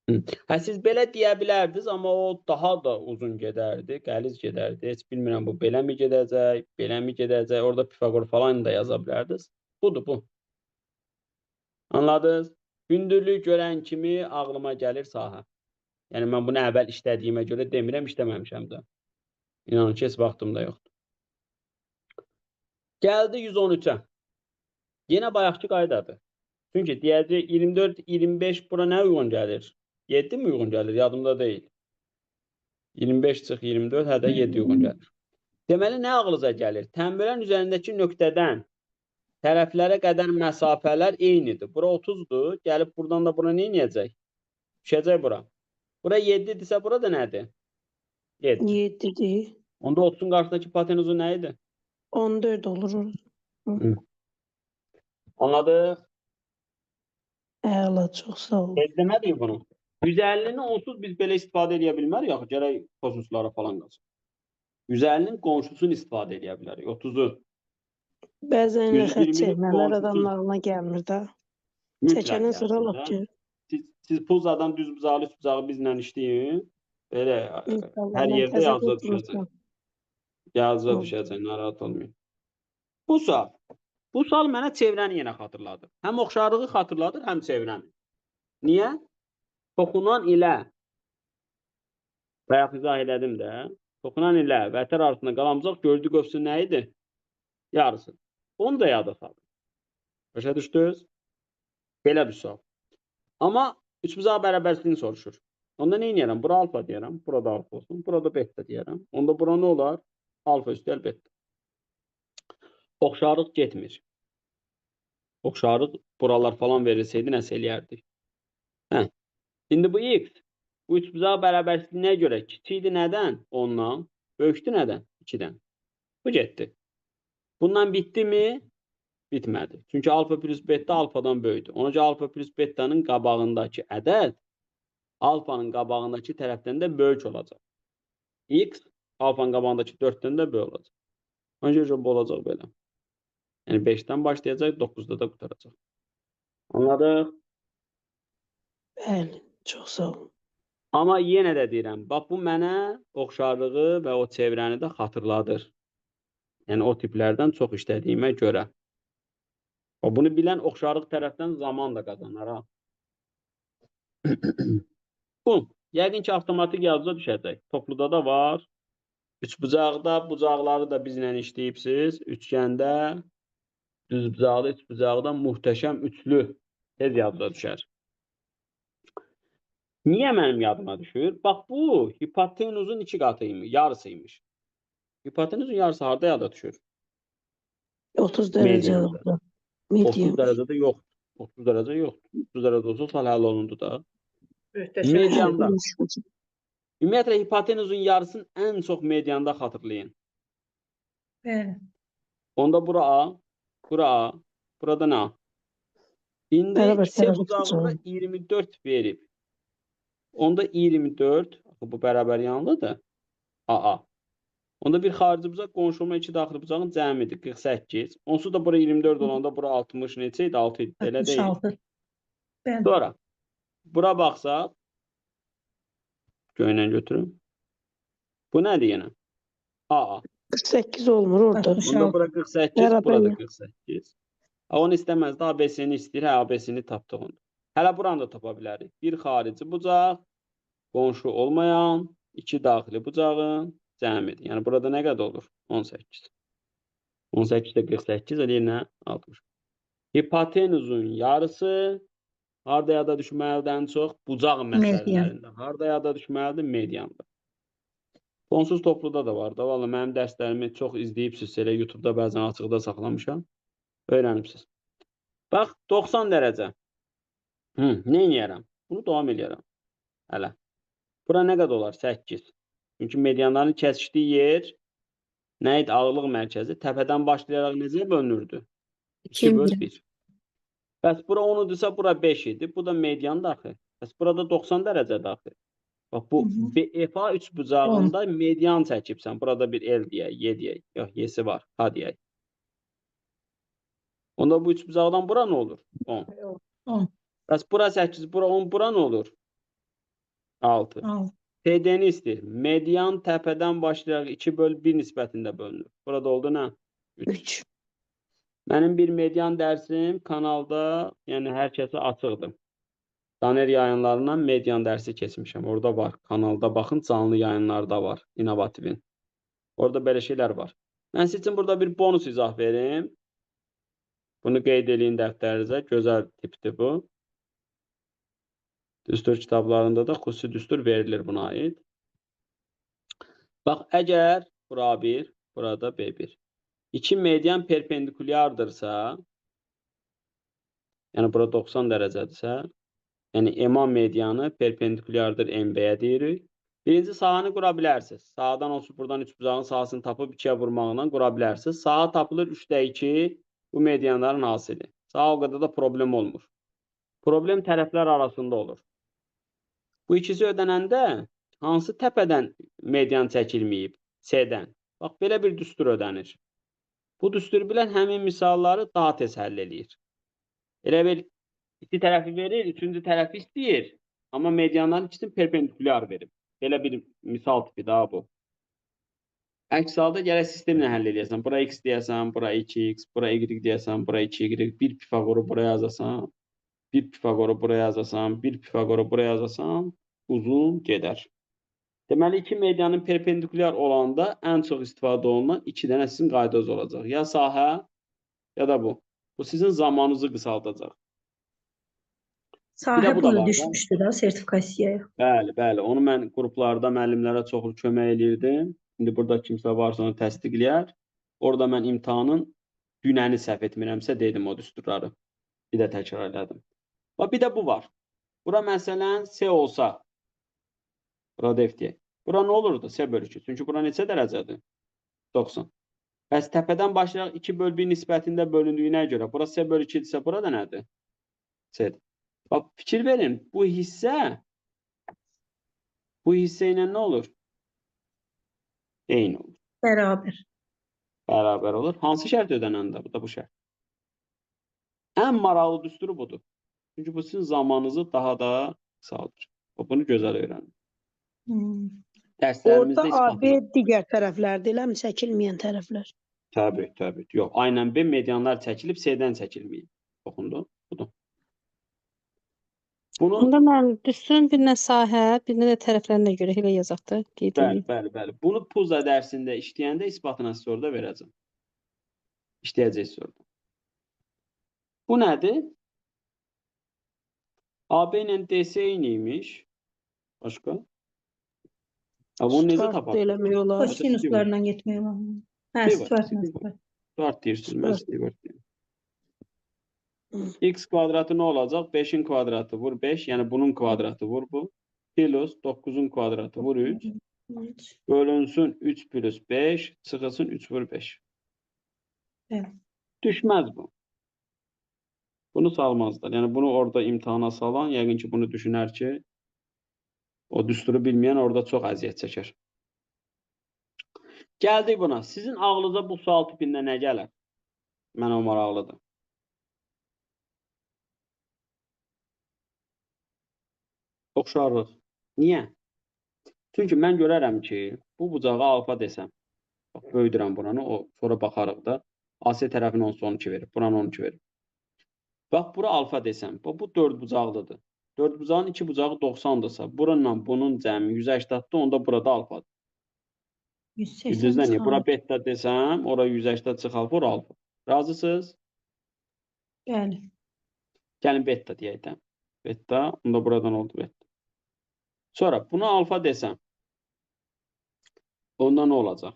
Speaker 1: Hə, siz belə deyə bilərdiniz, amma o daha da uzun gedərdi, qəliz gedərdi. Heç bilmirəm, bu belə mi gedəcək, belə mi gedəcək, orada Pifagor falan da yaza bilərdiniz. Budur, bu. Anladınız? Hündürlük görən kimi ağlıma gəlir sahə. Yəni, mən bunu əvvəl işlədiyimə görə demirəm, işləməmişəm də. İnanın ki, heç vaxtım da yoxdur. Gəldi 113-ə. Yenə bayaqki qaydadır. Çünki deyəcək 24, 25 bura nə uyğun gəlir? 7 mi uyğun gəlir? Yadımda deyil. 25 çıx 24, hə də 7 uyğun gəlir. Deməli, nə ağlınıza gəlir? Tənbəlin üzərindəki nöqtədən tərəflərə qədər məsafələr eynidir. Bura 30-dur. Gəlib buradan da bura nə edəcək? Düşəcək bura. Bura 7-dirsə, bura da nədir? 7.
Speaker 2: 7-dir.
Speaker 1: Onda 30-un qarşısındakı hipotenuzu nə idi?
Speaker 2: 14 olur.
Speaker 1: Anladıq?
Speaker 2: Əla, çox sağ ol.
Speaker 1: Demədik bunu. 150-ni onsuz biz belə istifadə edə bilmərik, yaxı gərək kosinuslara falan qalsın. 150-nin qonşusunu istifadə edə bilərik. 30-u.
Speaker 2: Bəzən xətt
Speaker 1: 120-nin
Speaker 2: çəkmələr
Speaker 1: qonşusu.
Speaker 2: adamın ağlına gəlmir də.
Speaker 1: Mütləq
Speaker 2: Çəkənin
Speaker 1: gəlsin
Speaker 2: sıra
Speaker 1: də.
Speaker 2: lap ki.
Speaker 1: Siz Puza'dan düz bucağı, üst bucağı bizlə işləyin. Belə hər
Speaker 2: mən
Speaker 1: yerdə
Speaker 2: təzə
Speaker 1: yazıda
Speaker 2: götürmüşəm.
Speaker 1: düşəcək. Yazıda düşəcək, narahat olmayın. Bu sual. Bu sual mənə çevrəni yenə xatırladır. Həm oxşarlığı xatırladır, həm çevrəni. Niyə? Toxunan ilə Bayaq izah elədim də. Toxunan ilə vətər arasında qalan buzaq gördüyü qövsün nə idi? Yarısı. Onu da yada salın. Başa düşdünüz? Belə bir sual. Amma üçbucağı bərabərsizliyini soruşur. Onda nə edirəm? Bura alfa deyərəm. Burada alfa olsun. Burada beta deyərəm. Onda bura nə olar? Alfa üstəl beta. Oxşarlıq getmir. Oxşarlıq buralar falan verilseydi nəsə eləyərdik. Hə. İndi bu x. Bu üçbucağı bərabərsizliyinə görə kiçikdir nədən? Ondan. Böyükdür nədən? 2-dən. Bu getdi. Bundan bitdi mi? Bitmədi. Çünki alfa plus beta alfadan böyükdür. Ona görə alfa plus betanın qabağındakı ədəd alfanın qabağındakı tərəfdən də böyük olacaq. X alfanın qabağındakı 4-dən də böyük olacaq. Ona görə bu olacaq belə. Yəni 5-dən başlayacaq, 9-da da qutaracaq. Anladıq?
Speaker 2: Bəli, çox sağ olun.
Speaker 1: Amma yenə də deyirəm, bax bu mənə oxşarlığı və o çevrəni də xatırladır. Yəni o tiplərdən çox işlədiyimə görə. Bunu bilən oxşarlıq tərəfdən zaman da qazanar. Ha? Bu, yəqin ki, avtomatik yazıda düşəcək. Topluda da var. Üçbucaqda bucaqları da bizlə işləyibsiz. Üçgəndə, düzbucaqda, üçbucaqda muhtəşəm üçlü tez yazıda düşər. Niyə mənim yadıma düşür? Bax bu, hipotenuzun 2 qatıymış, yarısıymış. Hipotenuzun yarısı harada yada düşür?
Speaker 2: 30 dərəcə
Speaker 1: Medianda.
Speaker 2: oldu.
Speaker 1: 30
Speaker 2: Medium.
Speaker 1: dərəcədə yoxdur. 30 dərəcə yoxdur. 30 dərəcə olsa sual həll olundu da.
Speaker 4: Möhtəşəm.
Speaker 1: Medianda. Ümumiyyətlə, hipotenuzun yarısını ən çox medianda xatırlayın.
Speaker 6: Bəli.
Speaker 1: Onda bura A, bura A, burada nə A? İndi
Speaker 2: Bərabər
Speaker 1: C
Speaker 2: tərəf
Speaker 1: bucağında
Speaker 2: tutacağım.
Speaker 1: 24 verib. Onda 24, bu bərabər yanlıdır. AA. Onda bir xarici bucaq qonşu olma 2 daxili bucağın cəmidir, 48. Onsuz da bura 24 olanda bura 60 neçə idi? 6 idi, elə deyil.
Speaker 6: 66. Bəli.
Speaker 1: Sonra, bura baxsaq, göylə götürün. Bu nədir yenə? AA.
Speaker 2: 48 olmur orada.
Speaker 6: 66.
Speaker 1: Onda bura 48,
Speaker 2: Bərabər
Speaker 1: burada
Speaker 2: ya.
Speaker 1: 48. Onu istəməzdi, ABC-ni istəyir, hə, ABC-ni tapdıq onda. Hələ buranı da tapa bilərik. Bir xarici bucaq, qonşu olmayan, 2 daxili bucağın cəmidir. Yəni burada nə qədər olur? 18. 18-də 48 eləyir nə? 60. Hipotenuzun yarısı harada yada düşməlidir ən çox? Bucaq məsələlərində. Harada yada düşməlidir? Medianda. Sonsuz topluda da var da. Vallahi mənim dərslərimi çox izləyibsiniz. Elə YouTube-da bəzən açıqda saxlamışam. Öyrənibsiz. Bax, 90 dərəcə. Nə edirəm? Bunu davam edirəm. Hələ. Bura nə qədər olar? 8. Çünki medianların kəsişdiyi yer nə idi? Ağırlıq mərkəzi. Təpədən başlayaraq necə bölünürdü? 2 böl 1. Bəs bura 10 idisə, bura 5 idi. Bu da median daxil. Bəs burada 90 dərəcə daxil. Bax, bu FA 3 bucağında median çəkibsən. Burada bir L deyək, Y deyək. Yox, Y'si var. H deyək. Onda bu 3 bucaqdan bura nə olur? 10.
Speaker 6: 10.
Speaker 1: Bəs bura 8, bura 10, bura nə olur? 6. TD-ni istəyir. Median təpədən başlayaraq 2 böl 1 nisbətində bölünür. Burada oldu nə? 3. Mənim bir median dərsim kanalda, yəni hər kəsə açıqdır. Daner yayınlarından median dərsi keçmişəm. Orada var. Kanalda baxın, canlı yayınlarda var. İnovativin. Orada belə şeylər var. Mən sizin üçün burada bir bonus izah verim. Bunu qeyd edin dəftərinizə. Gözəl tipdir bu. Düstur kitablarında da xüsusi düstur verilir buna aid. Bax, əgər bura A1, burada B1. 2 median perpendikulyardırsa, yəni bura 90 dərəcədirsə, yəni EMA medianı perpendikulyardır MB-yə deyirik. Birinci sahəni qura bilərsiniz. Sağdan olsun, buradan 3 bucağın sahasını tapıb 2-yə vurmaqla qura bilərsiniz. Sağa tapılır 3-də 2 bu medianların hasili. Sağa o qədər də problem olmur. Problem tərəflər arasında olur. Bu ikisi ödənəndə hansı təpədən median çəkilməyib? C-dən. Bax, belə bir düstur ödənir. Bu düstur bilən həmin misalları daha tez həll eləyir. Elə bir iki tərəfi verir, üçüncü tərəfi istəyir. Amma medianların ikisini perpendikulyar verib. Belə bir misal tipi daha bu. Əks halda gərək sistemlə həll eləyəsən. Bura x deyəsən, bura 2x, bura y deyəsən, bura 2y. Bir Pifagoru buraya yazasan, bir Pifagoru buraya yazasan, bir Pifagoru buraya yazasan, uzun gedər. Deməli, iki medianın perpendikulyar olanda ən çox istifadə olunan iki dənə sizin qaydanız olacaq. Ya sahə, ya da bu. Bu sizin zamanınızı qısaldacaq. Bir də
Speaker 6: Sahə
Speaker 1: bu
Speaker 6: bu
Speaker 1: da
Speaker 6: il
Speaker 1: var da.
Speaker 6: düşmüşdü da sertifikasiyaya.
Speaker 1: Bəli, bəli. Onu mən qruplarda müəllimlərə çoxlu kömək eləyirdim. İndi burada kimsə varsa onu təsdiqləyər. Orada mən imtahanın dünəni səhv etmirəmsə dedim o düsturları. Bir də təkrar elədim. Və bir də bu var. Bura məsələn S olsa, burada F deyək. Bura nə olurdu? S bölü 2. Çünki bura neçə dərəcədir? 90. Bəs təpədən başlayaraq 2 bölü 1 nisbətində bölündüyünə görə bura S bölü 2 isə burada nədir? S-dir. Bax, fikir verin. Bu hissə ilə nə olur? Eyni olur.
Speaker 6: Bərabər.
Speaker 1: Bərabər olur. Hansı şərt ödənəndə? Bu da bu şərt. Ən maraqlı düsturu budur. Çünki bu sizin zamanınızı daha da qısaldır. Bunu gözəl öyrənin.
Speaker 6: Hmm.
Speaker 1: Dərslərimizdə
Speaker 2: Orada AB
Speaker 1: isbatlanır.
Speaker 2: digər tərəflərdir, eləmi? Çəkilməyən tərəflər.
Speaker 1: Təbii, təbii. Yox, aynən B medianlar çəkilib, C-dən çəkilməyib. Oxundu. Budur. Bunu
Speaker 7: Onda mən düsturun birinə sahə, birinə də tərəflərinə görə elə yazaq da, qeyd
Speaker 1: bəli,
Speaker 7: edeyim.
Speaker 1: bəli, bəli. Bunu PUZA dərsində işləyəndə isbatını sizə orada verəcəm. İşləyəcəksiniz orada. Bu nədir? AB ilə DC eyniymiş. Başqa? Bunu necə
Speaker 2: Start
Speaker 1: taparsınız?
Speaker 2: eləmək olar.
Speaker 6: Kosinuslarla getmək olar. Hə,
Speaker 1: Stewart,
Speaker 6: Stuartla.
Speaker 1: Stewart. Stewart deyirsiniz, mən Stewart deyim.
Speaker 2: Hı.
Speaker 1: X kvadratı nə olacaq? 5-in kvadratı vur 5, yəni bunun kvadratı vur bu. Plus 9-un kvadratı vur 3. Bölünsün 3 plus 5, çıxılsın 3 vur 5.
Speaker 6: Evet.
Speaker 1: Düşməz bu. Bunu salmazlar. Yəni bunu orada imtahana salan, yəqin ki, bunu düşünər ki, o düsturu bilməyən orada çox əziyyət çəkər. Gəldik buna. Sizin ağlınıza bu sual tipində nə gələr? Mənə o maraqlıdır. Oxşarlıq. Niyə? Çünki mən görərəm ki, bu bucağa alfa desəm, bax, böyüdürəm buranı, o sonra baxarıq da, AC tərəfini 12 verir, buranı 12 verir. Bax, bura alfa desəm, bu 4 bucaqlıdır. 4 bucağın 2 bucağı 90-dırsa, bununla bunun cəmi 180-dir, onda burada alfadır.
Speaker 6: 180
Speaker 1: Düzdür, niyə? Bura
Speaker 6: çıxar.
Speaker 1: beta desəm, ora 180 çıx alfa, ora alfa. Razısınız?
Speaker 6: Bəli.
Speaker 1: Gəlin beta deyək də. Beta, onda buradan oldu beta. Sonra buna alfa desəm, onda nə olacaq?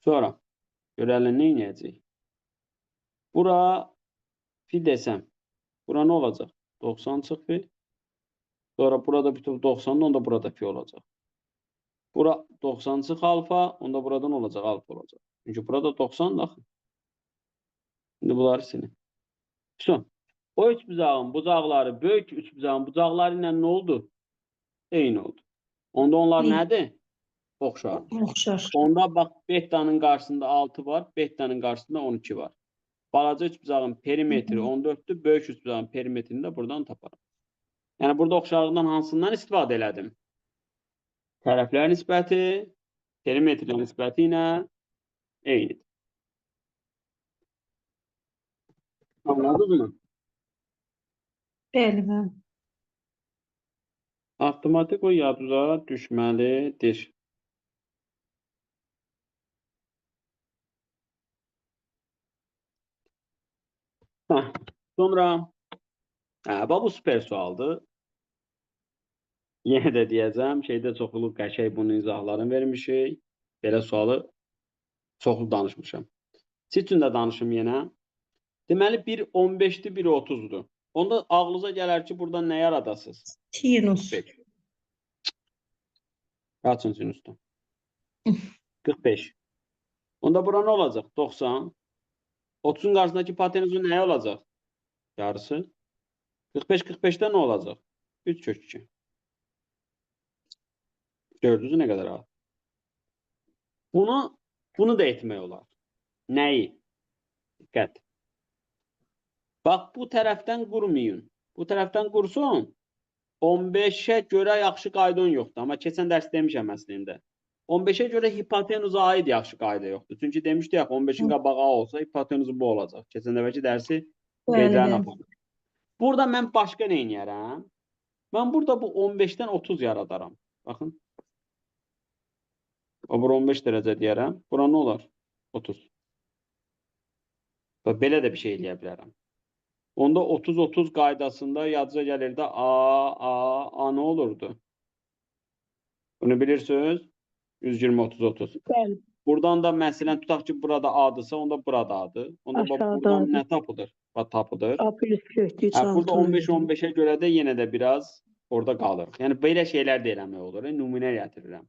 Speaker 1: Sonra görəlim nə edəcək? Bura fi desəm, bura nə olacaq? 90 çıx fi. Sonra burada bütün 90, onda burada fi olacaq. Bura 90 çıx alfa, onda buradan olacaq alfa olacaq. Çünki burada 90 daxil. İndi bunları silin. Son. O üç bucağın bucaqları, böyük üç bucağın bucaqları ilə nə oldu? Eyni oldu. Onda onlar
Speaker 6: Eyni.
Speaker 1: nədir? Oxşar.
Speaker 6: Oxşar.
Speaker 1: Onda bax, bettanın qarşısında 6 var, bettanın qarşısında 12 var. Balaca üç bucağın perimetri 14'dür, böyük üç bucağın perimetrini də buradan taparım. Yəni, burada oxşarlıqdan hansından istifadə elədim? Tərəflər nisbəti, perimetrlə nisbəti ilə eynidir. Anladınız mı?
Speaker 6: Bəli, bəli.
Speaker 1: Avtomatik o yaduza düşməlidir. Sonra, bu süper sualdır. Yenə də deyəcəm, şeydə çoxlu qəşəng bunun izahlarını vermişik. Belə sualı çoxlu danışmışam. Siz üçün də danışım yenə. Deməli, 1 15-dir, 1 30-dur. Onda ağlınıza gələr ki, burada nə yaradasınız?
Speaker 6: Sinus.
Speaker 1: 45. Qaçın sinusdan? 45. Onda bura nə olacaq? 90. 30'un qarşısındakı hipotenuzun nəyi olacaq? Yarısı. 45-45'də nə olacaq? 3 kök 2. Gördünüz nə qədər rahat. Bunu da etmək olar. Nəyi? Diqqət. Bax, bu tərəfdən qurmayın. Bu tərəfdən qursun. 15'ə görə yaxşı qaydon yoxdur. Amma keçən dərs demişəm əslində. 15'ə görə hipotenuza aid yaxşı qayda yoxdur. Çünki demişdik ya, 15'in qabağı olsa hipotenuzu bu olacaq. Keçən dəfəki dərsi qeydlərini apardım. Burada mən başqa nə edərəm? Ben burada bu 15'ten 30 yaradaram. Bakın. O bura 15 derece diyərəm. Bura ne olar? 30. Və belə də bir şey eləyə bilərəm. Onda 30-30 qaydasında yazıca gəlirdi A ne olurdu? Bunu bilirsiniz. 120-30-30.
Speaker 2: Bəli.
Speaker 1: Buradan da məsələn tutaq ki, burada A'dırsa, onda burada A'dır. Onda
Speaker 2: Aşağıda
Speaker 1: buradan
Speaker 2: A'dır.
Speaker 1: nə tapılır? Tapılır.
Speaker 2: A plus 4 3
Speaker 1: Ha, burada
Speaker 2: 6.
Speaker 1: 15-15'e göre de yine de biraz orada kalır. Yani böyle şeyler de eləmək olur. Nümunə gətirirəm.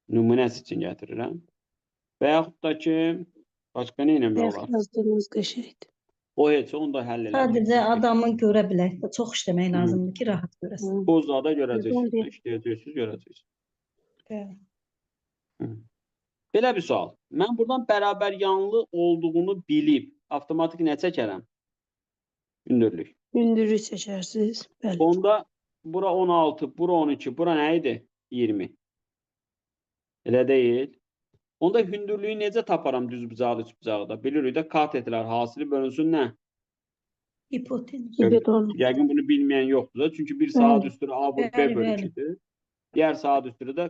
Speaker 1: Nümunəsi üçün gətirirəm. Və yaxud da ki, başqa nə eləmək
Speaker 2: Bayaq
Speaker 1: olar?
Speaker 2: yazdığınız qəşəngdir.
Speaker 1: O heç onu da həll eləmək.
Speaker 6: Sadəcə adamı görə bilək. Çox işləmək lazımdır ki, rahat görəsən.
Speaker 1: Bu zada görəcəksiniz.
Speaker 2: Buradan bir-
Speaker 1: İşləyəcəksiniz, görəcəksiniz.
Speaker 6: Bəli.
Speaker 1: Belə bir sual. Mən buradan bərabər yanlı olduğunu bilib, avtomatik nə çəkərəm? Hündürlük.
Speaker 2: Hündürlük seçersiniz. Bəli.
Speaker 1: Onda bura 16, bura 12, bura nə idi? 20. Elə deyil. Onda hündürlüyü necə taparam düz bucaqlı, üç bucaqda? Bilirik də katetlər hasili bölünsün nə?
Speaker 6: Hipotenüs.
Speaker 2: Beton.
Speaker 1: Yəqin bunu bilməyən yoxdur da. Çünki bir saat
Speaker 2: Bəli.
Speaker 1: üstü A vur B
Speaker 6: Bəli,
Speaker 1: bölü
Speaker 6: bəli.
Speaker 1: 2'dir. Diğer saat üstü də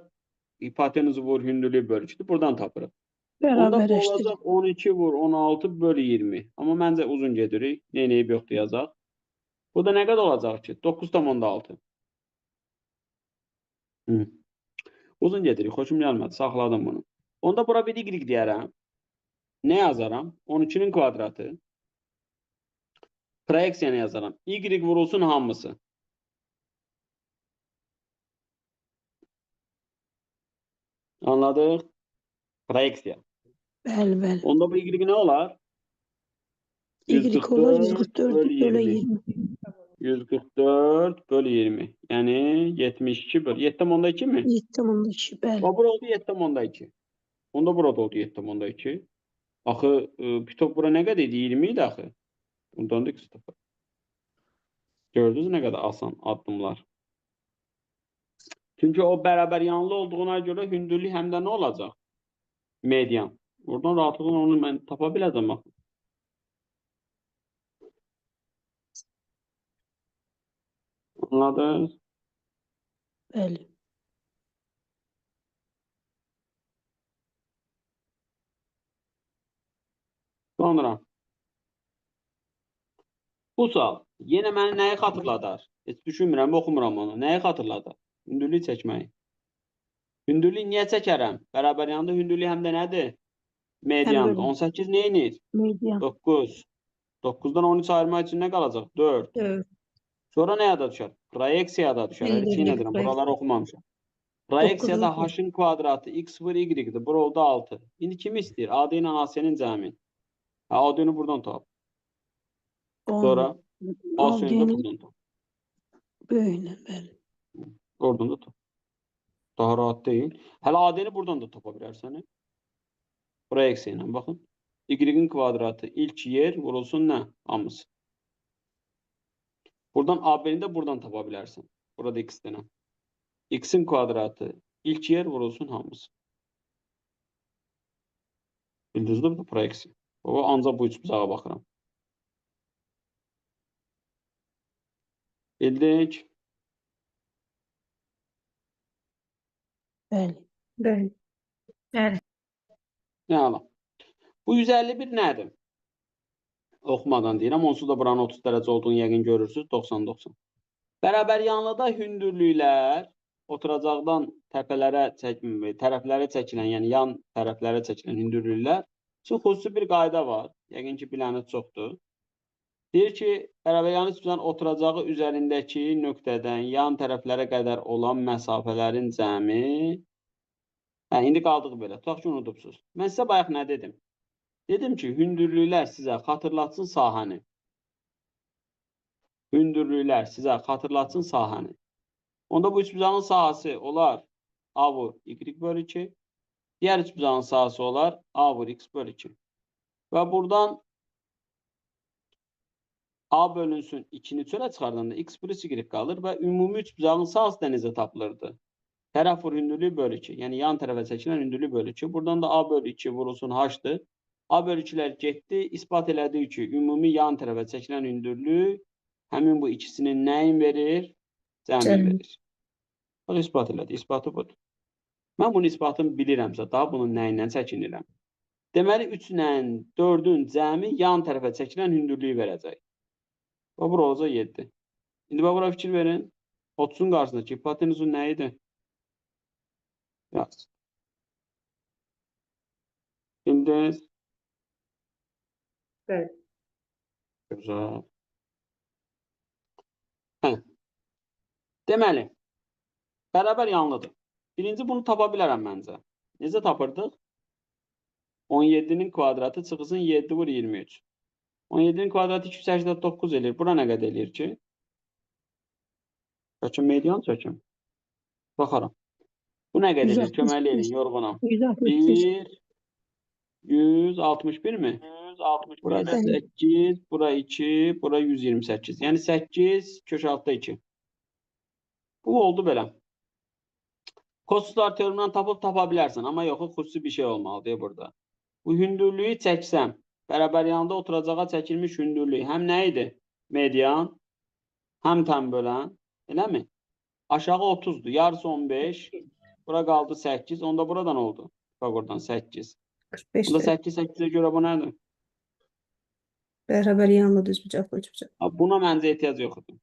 Speaker 1: hipotenuzu vur hündürlüyü bölü 2'dir. Buradan tapırıq. Onda bu
Speaker 2: Beraberleştirin.
Speaker 1: olacaq 12 vur 16 bölü 20. Amma məncə uzun gedirik. Neynəyib yoxdur yazaq. Bu da nə qədər olacaq ki? 9,6. Uzun gedirik. Xoşum gəlmədi. Saxladım bunu. Onda bura bir y deyərəm. Nə yazaram? 12'nin kvadratı. Proyeksiyonu yazaram. Y vurulsun hamısı. Anladıq? Proyeksiya.
Speaker 2: Bəli, bəli.
Speaker 1: Onda bu y nə olar?
Speaker 2: Y olur
Speaker 1: 144
Speaker 2: 144 bölü 20.
Speaker 1: 144 bölü 20. Yani 72 bölü. 7,2 mi?
Speaker 2: 7,2 bəli.
Speaker 1: O burada oldu 7,2. Onda burada oldu 7,2. Axı pitop bura nə qədər idi? 20 idi axı. Bundan da 0. Gördünüz nə qədər asan addımlar. Çünki o bərabər yanlı olduğuna görə hündürlük həm də nə olacaq? Median. Buradan rahatlıqla onu mən tapa biləcəm axı. Anladınız?
Speaker 2: Bəli.
Speaker 1: Sonra bu sual yenə məni nəyi xatırladar? Heç düşünmürəm, oxumuram onu. Nəyi xatırladar? Hündürlük çəkməyi. Hündürlük niyə çəkərəm? Bərabər yanında hündürlük həm də nədir? Mediandır.
Speaker 2: Həm də.
Speaker 1: 18 neyinir?
Speaker 2: Median.
Speaker 1: 9. 9'dan 13 ayırmaq üçün nə qalacaq? 4.
Speaker 6: 4.
Speaker 1: Sonra nə yada düşər? Proyeksiya da düşər. Hələ
Speaker 6: Hündürlük,
Speaker 1: ki edirəm.
Speaker 6: proyeksiya.
Speaker 1: Buraları oxumamışam. Proyeksiyada
Speaker 6: Dokuzuncu.
Speaker 1: h-ın kvadratı x vur y-dir. Bura oldu 6. İndi kimi istəyir? AD ilə AC-nin cəmi. Ha, AD-ni buradan tap. Sonra AC-ni də buradan tap.
Speaker 2: Böyle bəli.
Speaker 1: Oradan da tap. Daha rahat değil. Hələ AD-ni buradan da tapa bilərsən. Proyeksiya ilə baxın. Y-in kvadratı ilk yer vurulsun nə? Hamısı. Buradan AB-ni də buradan tapa bilərsən. Burada x dənə. X'in kvadratı ilk yer vurulsun hamısı. Bildiniz mi bu proyeksiya? O ancaq bu üç bucağa baxıram. Bildik.
Speaker 2: Bəli.
Speaker 6: Bəli. Bəli.
Speaker 1: Nə ala? Bu 151 nədir? Oxumadan deyirəm. Onsuz da buranın 30 dərəcə olduğunu yəqin görürsünüz. 90-90. Bərabər yanlıda hündürlüklər oturacaqdan tərəflərə çəkilən, yəni yan tərəflərə çəkilən hündürlüklər üçün xüsusi bir qayda var. Yəqin ki, biləniniz çoxdur. Deyir ki, bərabər yanlı üstündən oturacağı üzərindəki nöqtədən yan tərəflərə qədər olan məsafələrin cəmi. İndi qaldıq belə. Tutaq ki, unudubsuz. Mən sizə bayaq nə dedim? Dedim ki, hündürlüklər sizə xatırlatsın sahəni. Hündürlüklər sizə xatırlatsın sahəni. Onda bu üçbucağın sahəsi olar A vur Y bölü 2. Diğer üçbucağın sahəsi olar A vur X bölü 2. Və buradan A bölünsün 2'ni çölə çıxardığında X plus Y qalır və ümumi üçbucağın sahəsi də necə tapılırdı? Tərəf vur hündürlüyü bölü 2. Yəni yan tərəfə çəkilən hündürlüyü bölü 2. Buradan da A bölü 2 vurulsun H-dır. A bölü 2'lər getdi. İspat elədik ki, ümumi yan tərəfə çəkilən hündürlük həmin bu ikisinin nəyin verir? cəmi
Speaker 3: Cəmi.
Speaker 1: verir. Bax, isbat elədi. İsbatı budur. Mən bunun isbatını bilirəmsə, daha bunun nəyindən çəkinirəm? Deməli, 3 ilə 4-ün cəmi yan tərəfə çəkilən hündürlüyü verəcək. Və bura olacaq 7. İndi bax, bura fikir verin. 30-un qarşısındakı hipotenuzun nə idi? Yaz. Bildiniz?
Speaker 4: Bəli.
Speaker 1: Gözəl. Hə. Deməli, bərabər yanlıdır. Birinci bunu tapa bilərəm məncə. Necə tapırdıq? 17-nin kvadratı çıxsın 7 vur 23. 17-nin kvadratı 289 eləyir. Bura nə qədər eləyir ki? Çəkim, median çəkim. Baxaram. Bu nə qədər eləyir? Köməkli eləyir, yorğunam.
Speaker 2: 161.
Speaker 1: 161 mi? 161. Bura 8, bura 2, bura 128. Yəni 8 kök altda 2. Bu oldu belə. Kosinuslar teoremindən tapıb tapa bilərsən, amma yox, xüsusi bir şey olmalıdır burada. Bu hündürlüyü çəksəm, bərabər yanında oturacağa çəkilmiş hündürlük həm nə idi? Median, həm tən bölən, eləmi? Aşağı 30'dur, yarısı 15, bura qaldı 8, onda burada nə oldu? Bak oradan 8.
Speaker 3: 45
Speaker 1: Bunda
Speaker 3: də
Speaker 1: 8-8'e görə bu nədir?
Speaker 3: bərabər yanlı düz bucaqlı üç bucaq.
Speaker 1: Buna məncə ehtiyac yox idi.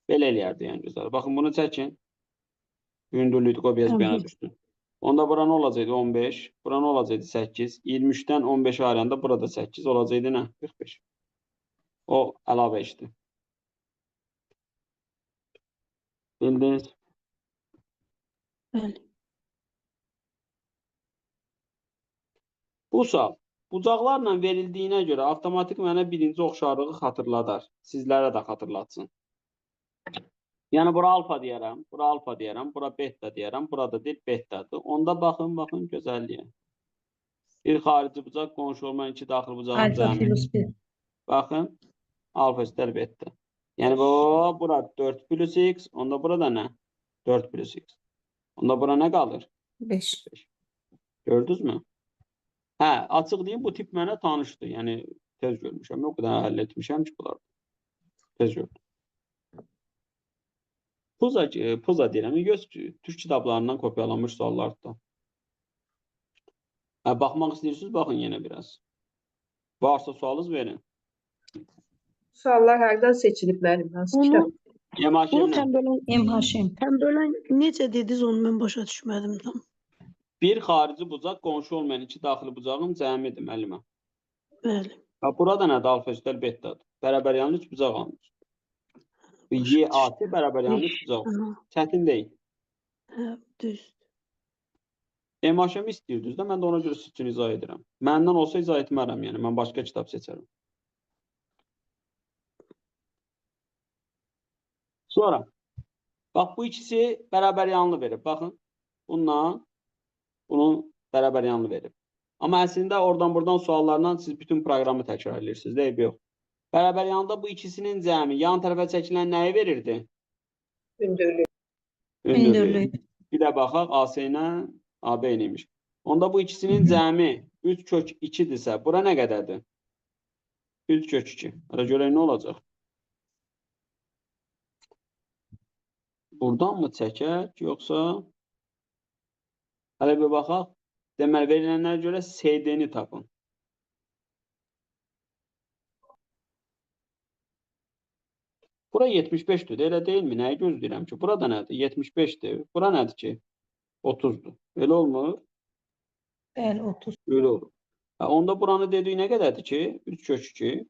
Speaker 1: Belə eləyərdi yəni gözəl. Baxın bunu çəkin. Hündürlüyü qoyacağız bir yana düşdü. Onda bura nə olacaqdı? 15. Bura nə olacaqdı? 8. 23-dən 15'e ayıranda burada 8 olacaqdı nə? 45. O əlavə işdir. Bildiniz?
Speaker 2: Bəli.
Speaker 1: Bu sual bucaqlarla verildiyinə görə avtomatik mənə birinci oxşarlığı xatırladar. Sizlərə də xatırlatsın. Yəni bura alfa deyərəm, bura alfa deyərəm, bura beta deyərəm, burada deyil betadır. Onda baxın gözəlliyə. Bir xarici bucaq qonşu olmayan iki daxili bucağın
Speaker 6: Alfa
Speaker 1: cəmi.
Speaker 6: plus 1.
Speaker 1: Baxın, alfa üstəl beta. Yəni bura 4 plus x, onda burada nə? 4 plus x. Onda bura nə qalır?
Speaker 3: 5.
Speaker 1: Gördünüz mü? Hə, açıq deyim, bu tip mənə tanışdır. Yəni tez görmüşəm, o qədər həll etmişəm ki, bunlar. Tez gördüm. Puza deyirəm, göz türk kitablarından kopyalanmış suallardır. Hə, baxmaq istəyirsiniz, baxın yenə biraz. Varsa sualınız verin.
Speaker 4: Suallar hardan seçilib müəllim? Hansı
Speaker 2: Bunu,
Speaker 4: kitab?
Speaker 2: bunu
Speaker 1: Yemaşemlə.
Speaker 6: MHM.
Speaker 2: necə dediniz onu mən başa düşmədim tam.
Speaker 1: Bir xarici bucaq qonşu olmayan iki daxili bucağın cəmidir, müəllimə.
Speaker 2: Bəli.
Speaker 1: Ha, burada nədir? Alfa üstəl betadır. Bərabər yanlı üç bucaq almış. Bu YAT bərabər yanlı üç bucaq.
Speaker 2: Aha,
Speaker 1: Çətin deyil.
Speaker 2: hə, düz.
Speaker 1: MHM istəyirdiniz də, mən də ona görə siz üçün izah edirəm. Məndən olsa izah etmərəm, yəni mən başqa kitab seçərəm. Sonra, bax bu ikisi bərabər yanlı verib. Baxın, bunun bərabər yanlı verib. Amma əslində oradan-buradan suallarla siz bütün proqramı təkrar edirsiniz, deyib yox. Bərabər yanında bu ikisinin cəmi yan tərəfə çəkilən nəyi verirdi?
Speaker 4: Hündürlük.
Speaker 6: Hündürlük.
Speaker 1: Bir də baxaq, AC ilə AB neymiş. Onda bu ikisinin cəmi 3 kök 2-dirsə, bura nə qədərdir? 3 kök 2. Hələ görək nə olacaq? Buradan mı çəkək, yoxsa? Hələ bir baxaq. Deməli, verilənlərə görə CD-ni tapın. Bura 75'dir, elə deyilmi? Nəyi gözləyirəm ki? Burada nədir? 75'dir. Bura nədir ki? 30'dur. Elə olmur?
Speaker 6: Bəli, 30.
Speaker 1: Öyle olur. Ha, onda buranı dediği ne kadardı ki? 3 kök 2.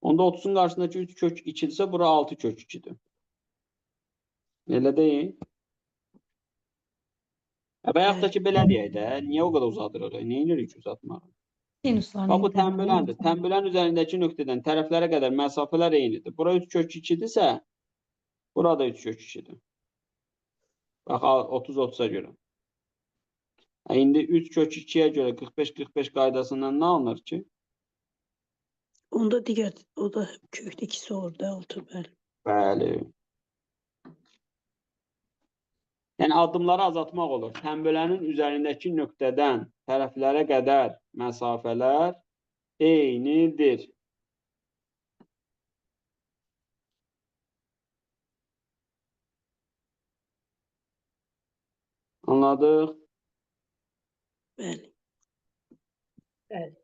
Speaker 1: Onda 30'un karşısındaki 3 kök 2 ise bura 6 kök 2'dir. Elə deyil. Bayaq da ki belə deyək də, niyə o qədər uzadırıq? Niyə eləyirik uzatmaq?
Speaker 6: Sinusların
Speaker 1: Bax bu tənböləndir. Tənbölən üzərindəki nöqtədən tərəflərə qədər məsafələr eynidir. Bura 3 kök 2-dirsə, burada 3 kök 2-dir. Bax 30-30'a görə. İndi 3 kök 2'ye görə 45-45 qaydasından nə alınır ki?
Speaker 2: Onda digər, o da kökdə ikisi orada altı bəli.
Speaker 1: Bəli. Yəni addımları azaltmaq olur. Tənbölənin üzərindəki nöqtədən tərəflərə qədər məsafələr eynidir. Anladıq?
Speaker 2: Bəli.
Speaker 4: Bəli.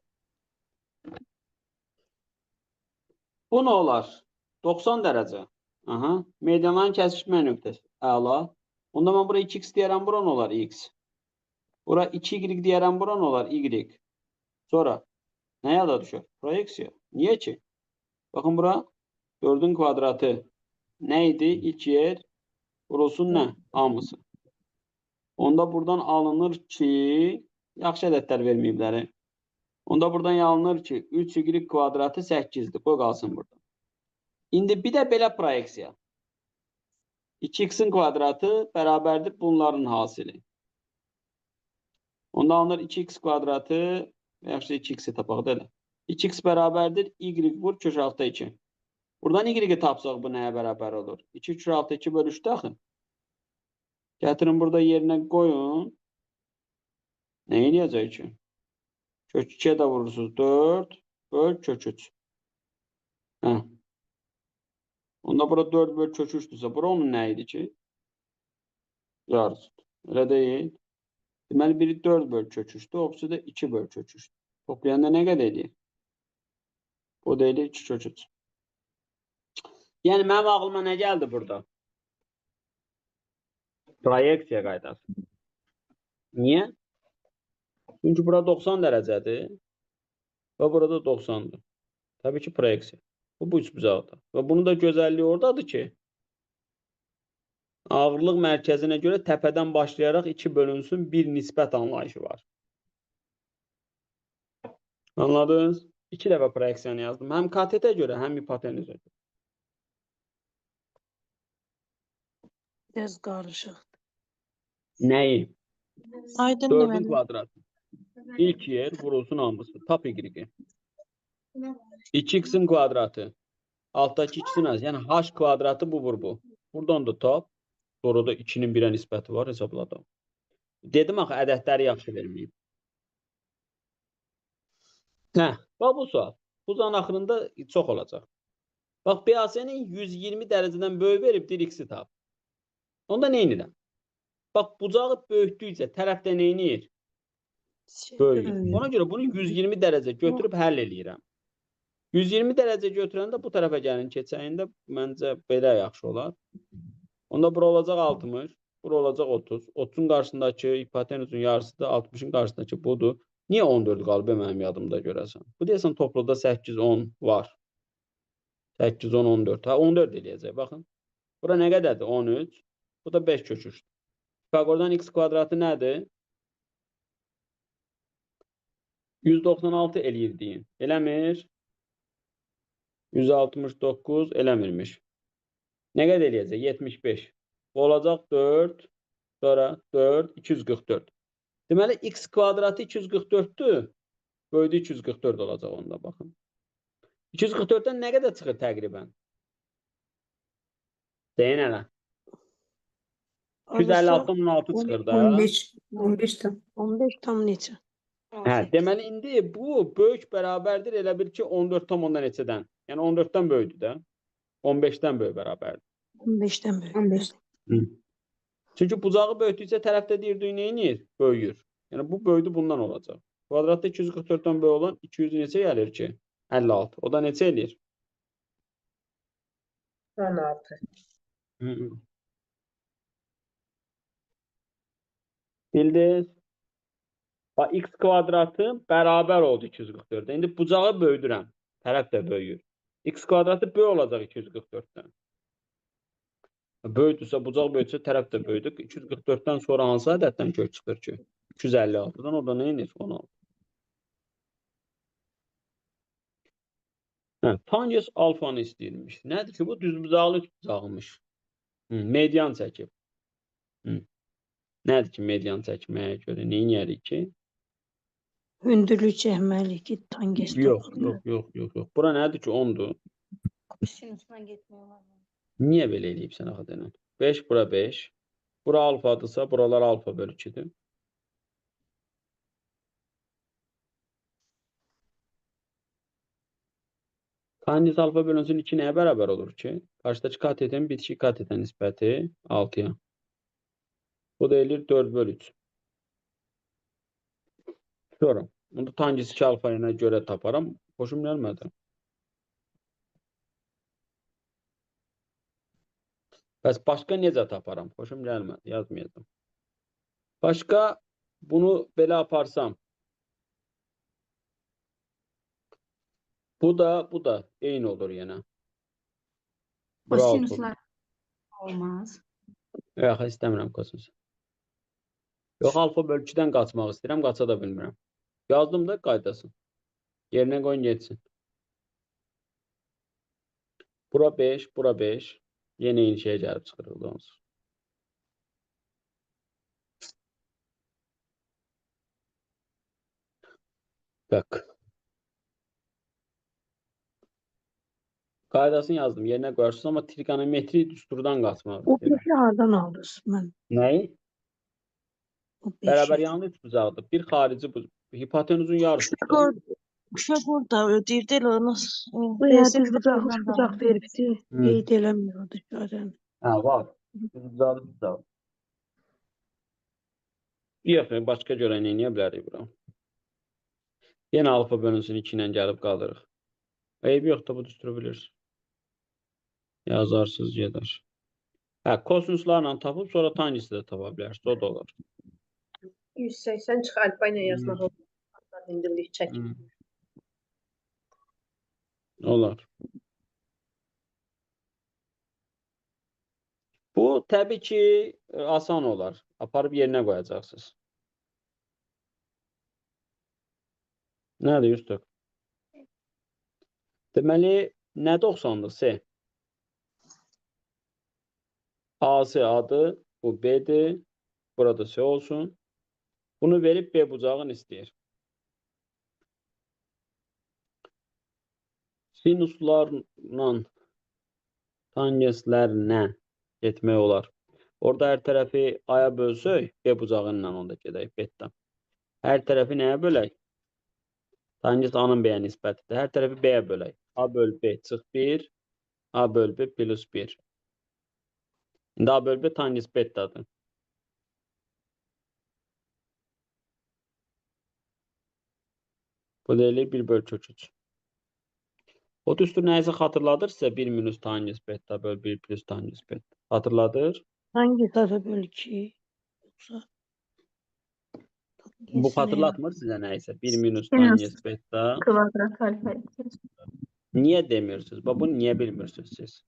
Speaker 1: Bu nə olar? 90 dərəcə. Aha. Medianların kəsişmə nöqtəsi. Əla. Onda mən bura 2x deyərəm, bura nə olar? X. Bura 2y deyərəm, bura nə olar? Y. Sonra nə yada düşər? Proyeksiya. Niyə ki? Baxın bura 4-ün kvadratı nə idi? İlk yer vurulsun nə? Hamısı. Onda buradan alınır ki, yaxşı ədədlər verməyiblər. Onda buradan alınır ki, 3y kvadratı 8-dir. Qoy qalsın burada. İndi bir də belə proyeksiya. 2x-in kvadratı bərabərdir bunların hasili. Onda alınır 2x kvadratı, yaxşı 2x-i tapaq da elə. 2x bərabərdir, y vur kök altda 2. Buradan y-i tapsaq bu nəyə bərabər olur? 2 kök altda 2 bölüşdü axı. Gətirin burada yerinə qoyun. Nə eləyəcək ki? Kök 2'ye də vurursunuz 4 böl kök 3. Hə. Onda bura 4 böl kök 3'dürsə, bura onun nə idi ki? Yarısıdır. Elə deyil. Deməli, biri 4 böl kök 3'dür, obisi də 2 böl kök 3'dür. Toplayanda nə qədər edir? O da elə 2 kök 3. Yəni, mənim ağlıma nə gəldi burada? Proyeksiya qaydası. Niyə? Çünki bura 90 dərəcədir və burada 90'dır. Təbii ki, proyeksiya. Bu üçbucaqdır. Və bunun da gözəlliyi oradadır ki, ağırlıq mərkəzinə görə təpədən başlayaraq 2 bölünsün 1 nisbət anlayışı var. Anladınız? 2 dəfə proyeksiyanı yazdım. Həm katetə görə, həm hipotenüzə görə.
Speaker 2: Biraz qarışıq.
Speaker 1: Nəyi?
Speaker 7: Aydın
Speaker 1: 4'ün
Speaker 7: deməli.
Speaker 1: kvadratı. İlk yer vurulsun hamısı. Tap y. 2x'in kvadratı. Alttaki ikisini az. Yəni h kvadratı bu vur bu. Buradan da tap. Sonra da 2'nin 1'ə nisbəti var. Hesabladım. Dedim axı ədədləri yaxşı verməyib. Hə, bax bu sual. Bu zaman axırında çox olacaq. Bax BAC-nin 120 dərəcədən böyük veribdir x-i tap. Onda nə edirəm? Bax bucağı böyütdükcə tərəfdə nə edir? Böyüyür. Ona görə bunu 120 dərəcə götürüb həll eləyirəm. 120 dərəcə götürəndə bu tərəfə gəlin keçəyində məncə belə yaxşı olar. Onda bura olacaq 60, bura olacaq 30. 30'un qarşısındakı hipotenüsün yarısıdır, 60'ın qarşısındakı budur. Niyə 14 qalıb mənim yadımda görəsən? Bu deyəsən topluda 8, 10 var. 8, 10, 14. Ha 14 eləyəcək, baxın. Bura nə qədərdir? 13. Bu da 5 kök 3. Pifaqordan x kvadratı nədir? 196 eləyir deyin. Eləmir. 169 eləmirmiş. Nə qədər eləyəcək? 75. Bu olacaq 4. Sonra 4, 244. Deməli, x kvadratı 244'dür. Böyüdü 244 olacaq onda, baxın. 244'dən nə qədər çıxır təqribən? Deyin hələ. 256'dan 16 çıxır da.
Speaker 3: 15 tam.
Speaker 2: 15 tam neçə?
Speaker 1: Hə, deməli indi bu böyük bərabərdir elə bil ki 14 tam ondan neçədən. Yəni 14'dən böyüdür də. 15'dən böyük bərabərdir.
Speaker 2: 15'dən böyük.
Speaker 3: 15.
Speaker 2: bəli.
Speaker 1: Çünki bucağı böyütdükcə tərəfdə deyirdik nə edir? Böyüyür. Yəni bu böyüdü bundan olacaq. Kvadratda 244'dən böyük olan 200 neçə gəlir ki? 56. O da neçə eləyir?
Speaker 4: 16.
Speaker 1: Bildiniz? Bax, x kvadratı bərabər oldu 244'də. İndi bucağı böyüdürəm. Tərəf də böyüyür. X kvadratı böyük olacaq 244'dən. Böyüdürsə, bucaq böyüdürsə, tərəf də böyüdür. 244'dən sonra hansı ədəddən kök çıxır ki? 256'dan o da nə edir? 16. Hə, tangens alfanı istəyilmiş. Nədir ki? Bu düzbucaqlı üçbucaqmış. Median çəkib. Nədir ki, median çəkməyə görə? Nə edirik ki?
Speaker 2: Hündürlük çəkməliyik ki, tangent
Speaker 1: Yox,
Speaker 2: tapaq.
Speaker 1: yox. Bura nədir ki? 10'dur.
Speaker 6: Sinusdan getmiyorlar.
Speaker 1: Niyə belə eləyibsən axı denən? 5, bura 5. Bura alfadırsa, buralar alfa bölü 2'dir. Tangent alfa bölünsün 2 nəyə bərabər olur ki? Qarşıdakı katetin bitişik katetə nisbəti 6'ya. Bu da eləyir 4/3. Sonra bunu tangis 2 alfa ilə görə taparam. Xoşum gəlmədi. Bəs başqa necə taparam? Xoşum gəlmədi. Yazmayacağım. Başqa bunu belə aparsam. Bu da eyni olur yenə.
Speaker 6: O
Speaker 1: Bura altı olur.
Speaker 6: sinuslar olmaz.
Speaker 1: Yox, istəmirəm kosinus. Yox, alfa bölü 2-dən qaçmaq istəyirəm, qaça da bilmirəm. Yazdım da qaydasın. Yerinə qoyun getsin. Bura 5, bura 5. Yenə eyni şeyə gəlib çıxırıq onsuz. Bak. Qaydasını yazdım. Yerinə qoyarsınız, amma trigonometri düsturdan qaçmaq
Speaker 2: O
Speaker 1: istəyirəm.
Speaker 2: 5'i hardan aldınız mən?
Speaker 1: Nəyi?
Speaker 2: O 5'i.
Speaker 1: Bərabər yanlı üç bucaqdır. Bir xarici hipotenuzun yarısıdır.
Speaker 5: Uşaq orada ödəyirdi elə nasıl?
Speaker 2: Bu ya düz bucaq veribdi. Qeyd eləmiyordu zaten.
Speaker 1: Hə, var. Düz bucaq. Yox, başqa görə nəyə bilərik bura? Yenə alfa bölünsün 2 ilə gəlib qalırıq. Eybi yox da bu düsturu bilirsiniz. Yazarsız gedər. Hə, kosinuslarla tapıb sonra tangisi də tapa bilərsiniz. O da olur.
Speaker 4: 180 çıx alfa ilə yazmaq olur. İndirlik çək.
Speaker 1: Olar. Bu təbii ki asan olar. Aparıb yerinə qoyacaqsınız. Nədir Yusuf? Deməli, nə 90-dır? S. A'sı adı, bu B'dir. Burada S olsun. Bunu verib B bucağını istəyir. Sinuslarla tangenslərlə getmək olar. Orada hər tərəfi A'ya bölsək, B bucağı ilə onda gedək, B'dən. Hər tərəfi nəyə bölək? Tangens A-nın B-yə nisbətidir. Hər tərəfi B-yə bölək. A bölü B çıx 1, A bölü B plus 1. İndi A bölü B tangens betadır. Bu da elə 1 bölü kök 3. O düstur nəyisə xatırladırsa 1 minus tangens beta bölü 1 plus tangens beta. Xatırladır.
Speaker 2: Hangi tarafa böl 2? Yoksa
Speaker 1: Bu xatırlatmır sizə nəyisə. 1 minus tangens beta.
Speaker 5: Kvadrat alfa.
Speaker 1: Niyə demirsiniz? Bunu niyə bilmirsiniz siz?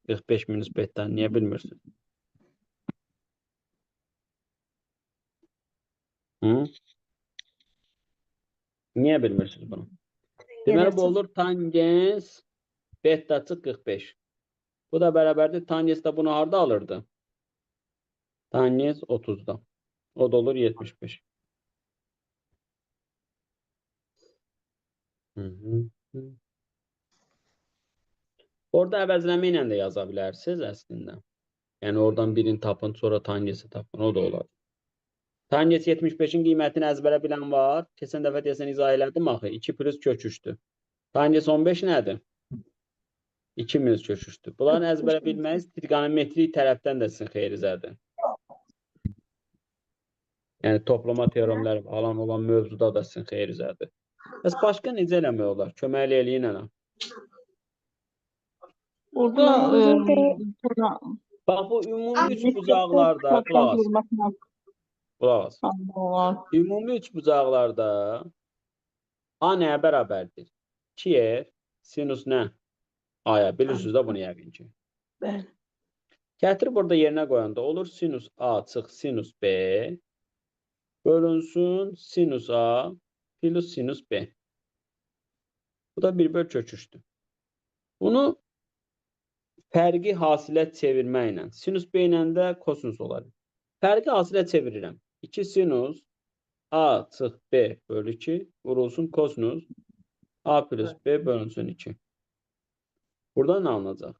Speaker 1: 45 minus beta niyə bilmirsiniz? Hı? Niyə bilmirsiniz bunu? Deməli bu olur tangens beta çıx 45. Bu da bərabərdir. Tangens də bunu harda alırdı? Tangens 30'da. O da olur 75. Orada əvəzləmə ilə də yaza bilərsiniz əslində. Yəni oradan birini tapın, sonra tangensi tapın. O da olar. Tangens 75'in qiymətini əzbərə bilən var. Keçən dəfə deyəsən izah elədim axı. 2 plus kök 3'dür. Tangens 15 nədir? 2 minus kök 3'dür. Bunların əzbərə bilməyiz trigonometri tərəfdən də sizin xeyrinizədir. Yəni toplama teoremləri falan olan mövzuda da sizin xeyrinizədir. Bəs başqa necə eləmək olar? Köməkli eləyin mənə.
Speaker 5: Orada
Speaker 1: Bax bu ümumi üç bucaqlarda qulaq as. Ümumi üç bucaqlarda A nəyə bərabərdir? 2R sinus nə? A-ya. Bilirsiniz də bunu yəqin ki.
Speaker 2: Bəli.
Speaker 1: Gətirib burada yerinə qoyanda olur sinus A çıx sinus B bölünsün sinus A plus sinus B. Bu da 1 bölü kök 3'dür. Bunu fərqi hasilə çevirməklə sinus B ilə də kosinus olar. Fərqi hasilə çevirirəm. 2 sinus A çıx B bölü 2 vurulsun kosinus A plus B bölünsün 2. Burada nə alınacaq?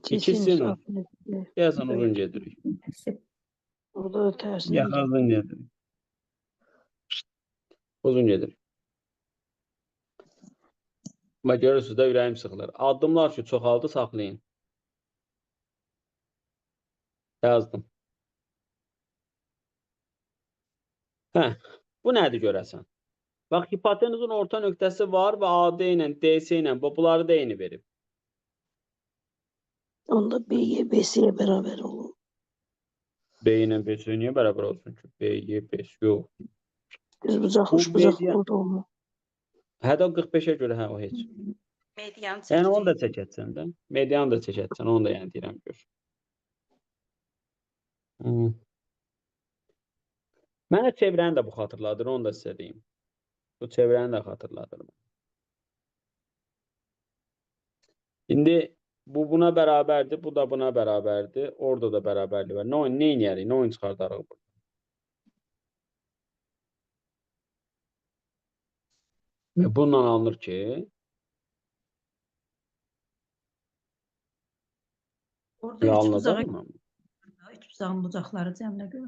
Speaker 1: 2 sinus. Yazan uzun gedirik.
Speaker 2: Burada da tersine.
Speaker 1: Yaxın gedirik. Uzun gedirik. Bax görürsünüz də ürəyim sıxılır. Addımlar ki çoxaldı saxlayın. Yazdım. Hə, bu nədir görəsən? Bax, hipotenuzun orta nöqtəsi var və AD ilə, DC ilə bunları da eyni verib.
Speaker 2: Onda B'ye BC'ye beraber olur.
Speaker 1: B ilə BC niyə bərabər olsun ki? B, Y, B, yox.
Speaker 2: Düz bucaq,
Speaker 1: Bu
Speaker 2: uç bucaq
Speaker 1: median-
Speaker 2: burada olmur.
Speaker 1: Hə də 45-ə görə hə o heç.
Speaker 7: Median
Speaker 1: Yəni onu da çəkəcəksən də. Medianı da çəkəcəksən, onu da yəni deyirəm gör. Mənə çevrəni də bu xatırladır, onu da sizə deyim. Bu çevrəni də xatırladır. İndi bu buna bərabərdir, bu da buna bərabərdir. Orada da bərabərlik var. Nə edərik? Nə oyun çıxardarıq burada? Bununla alınır ki,
Speaker 6: Orada üç
Speaker 1: alınacaq
Speaker 6: bucağa,
Speaker 1: mı?
Speaker 6: üç bucağın bucaqları cəmlə görə.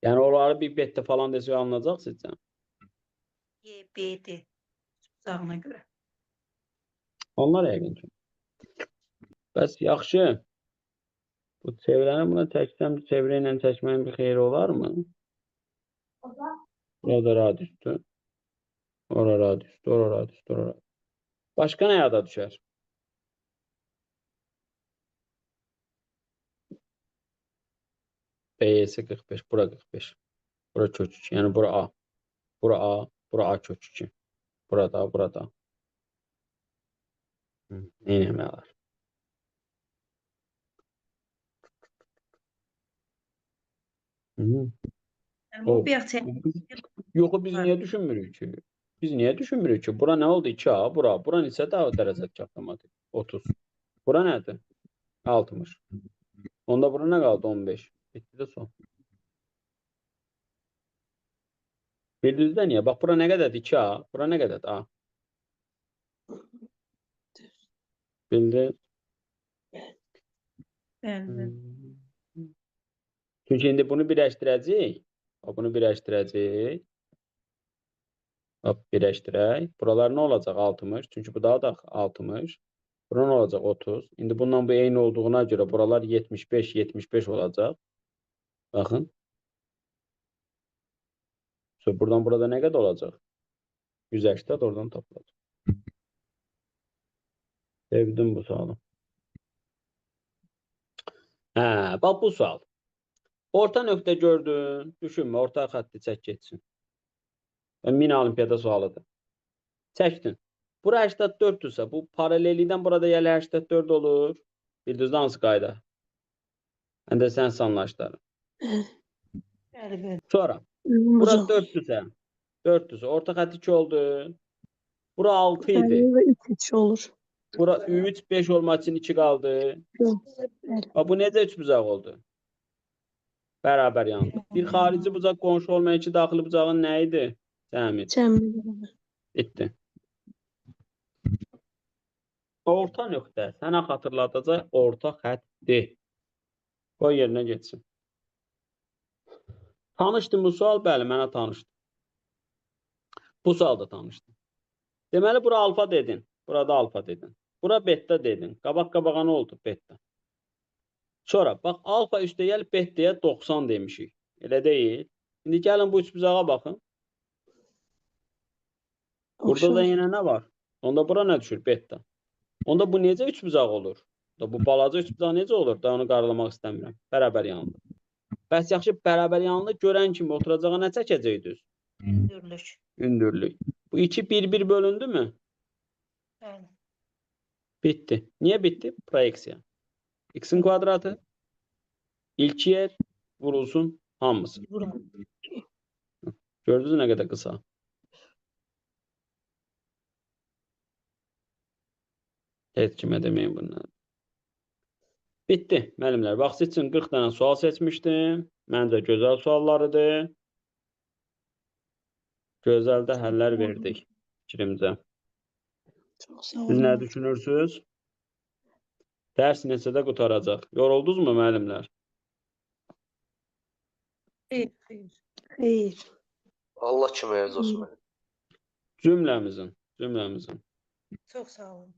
Speaker 1: Yəni onları bir betdə falan desək alınacaq sizcə?
Speaker 6: Y, B, D. Üç bucağına görə.
Speaker 1: Onlar yəqin ki. Bəs yaxşı. Bu çevrəni buna çəksəm, çevrə ilə çəkməyin bir xeyri olarmı? Burada radiusdur. Ora radiusdur, ora radiusdur, ora. Başqa nə yada düşər? BS 45, bura 45. Bura kök 2, yəni bura A. Bura A, bura A kök 2. Burada, burada. Neynəmək var?
Speaker 6: Yəni bu bir çək.
Speaker 1: Yox, biz niyə düşünmürük ki? Biz niyə düşünmürük ki? Bura nə oldu? 2A, bura. Bura neçə daha dərəcət avtomatik? 30. Bura nədir? 60. Onda bura nə qaldı? 15. Bitdi də son. Bildiniz də niyə? Bax, bura nə qədərdir? 2A. Bura nə qədərdir? A. Bildiniz?
Speaker 6: Bəli.
Speaker 1: Çünki indi bunu birləşdirəcəyik. Bunu birləşdirəcəyik. Birləşdirək. Buralar nə olacaq? 60. Çünki bu daha da 60. Bura nə olacaq? 30. İndi bundan bu eyni olduğuna görə buralar 75, 75 olacaq. Baxın. Buradan burada nə qədər olacaq? 180 oradan toplayacaq. Sevdim bu sualı. Hə, bax bu sual. Orta nöqtə gördün. Düşünmə, orta xətti çək getsin. Mini olimpiyada sualıdır. Çəkdin. Bura 84-dürsə, bu paralellikdən burada gələ 84 olur. Bildiniz hansı qayda? Həm də sən sanlaşdırın.
Speaker 6: Bəli, bəli.
Speaker 1: Sonra, bura
Speaker 2: Bucaq.
Speaker 1: 4-dürsə, 4-dürsə, orta xətt 2 oldu. Bura 6 idi.
Speaker 2: Bəli və 3 olur.
Speaker 1: Bura 3, 5 olmaq üçün 2 qaldı.
Speaker 2: Bəli.
Speaker 1: Bu necə 3 bucaq oldu? Bərabər yandı. Bir xarici bucaq qonşu olmayan iki daxili bucağın nə idi? Cəmi.
Speaker 2: Cəmlə.
Speaker 1: Bitdi. Orta nöqtə sənə xatırladacaq orta xəttdir. Qoy yerinə geçsin. Tanışdın bu sual? Bəli, mənə tanışdı. Bu sual da tanışdı. Deməli, bura alfa dedin. Burada alfa dedin. Bura beta dedin. Qabaq-qabağa nə oldu? Beta. Sonra, bax, alfa üstə gəlib betaya 90 demişik. Elə deyil. İndi gəlin bu üçbucağa baxın. Burada da yenə nə var? Onda bura nə düşür? Beta. Onda bu necə üçbucaq olur? Bu balaca üçbucaq necə olur? Da onu qaralamaq istəmirəm. Bərabər yanlı. Bəs yaxşı, bərabər yanlı görən kimi oturacağa nə çəkəcək düz?
Speaker 6: Ündürlük.
Speaker 1: Ündürlük. Bu 2 1-1 bölündü mü?
Speaker 6: Bəli.
Speaker 1: Bitti. Niyə bitti? Proyeksiya. X-in kvadratı. İlk yer vurulsun hamısı. Gördünüz nə qədər qısa? Heç kimə deməyin bunları. Bitti, müəllimlər. Vaxt üçün 40 dənə sual seçmişdim. Məncə gözəl suallarıdır. Gözəl də həllər verdik fikrimcə.
Speaker 2: Çox sağ
Speaker 1: Siz nə
Speaker 2: olun.
Speaker 1: düşünürsünüz? Dərs neçədə qutaracaq? Yoruldunuzmu müəllimlər?
Speaker 6: Xeyr, xeyr.
Speaker 2: Xeyr.
Speaker 8: Allah köməyiniz olsun.
Speaker 1: Cümləmizin.
Speaker 6: Çox sağ olun.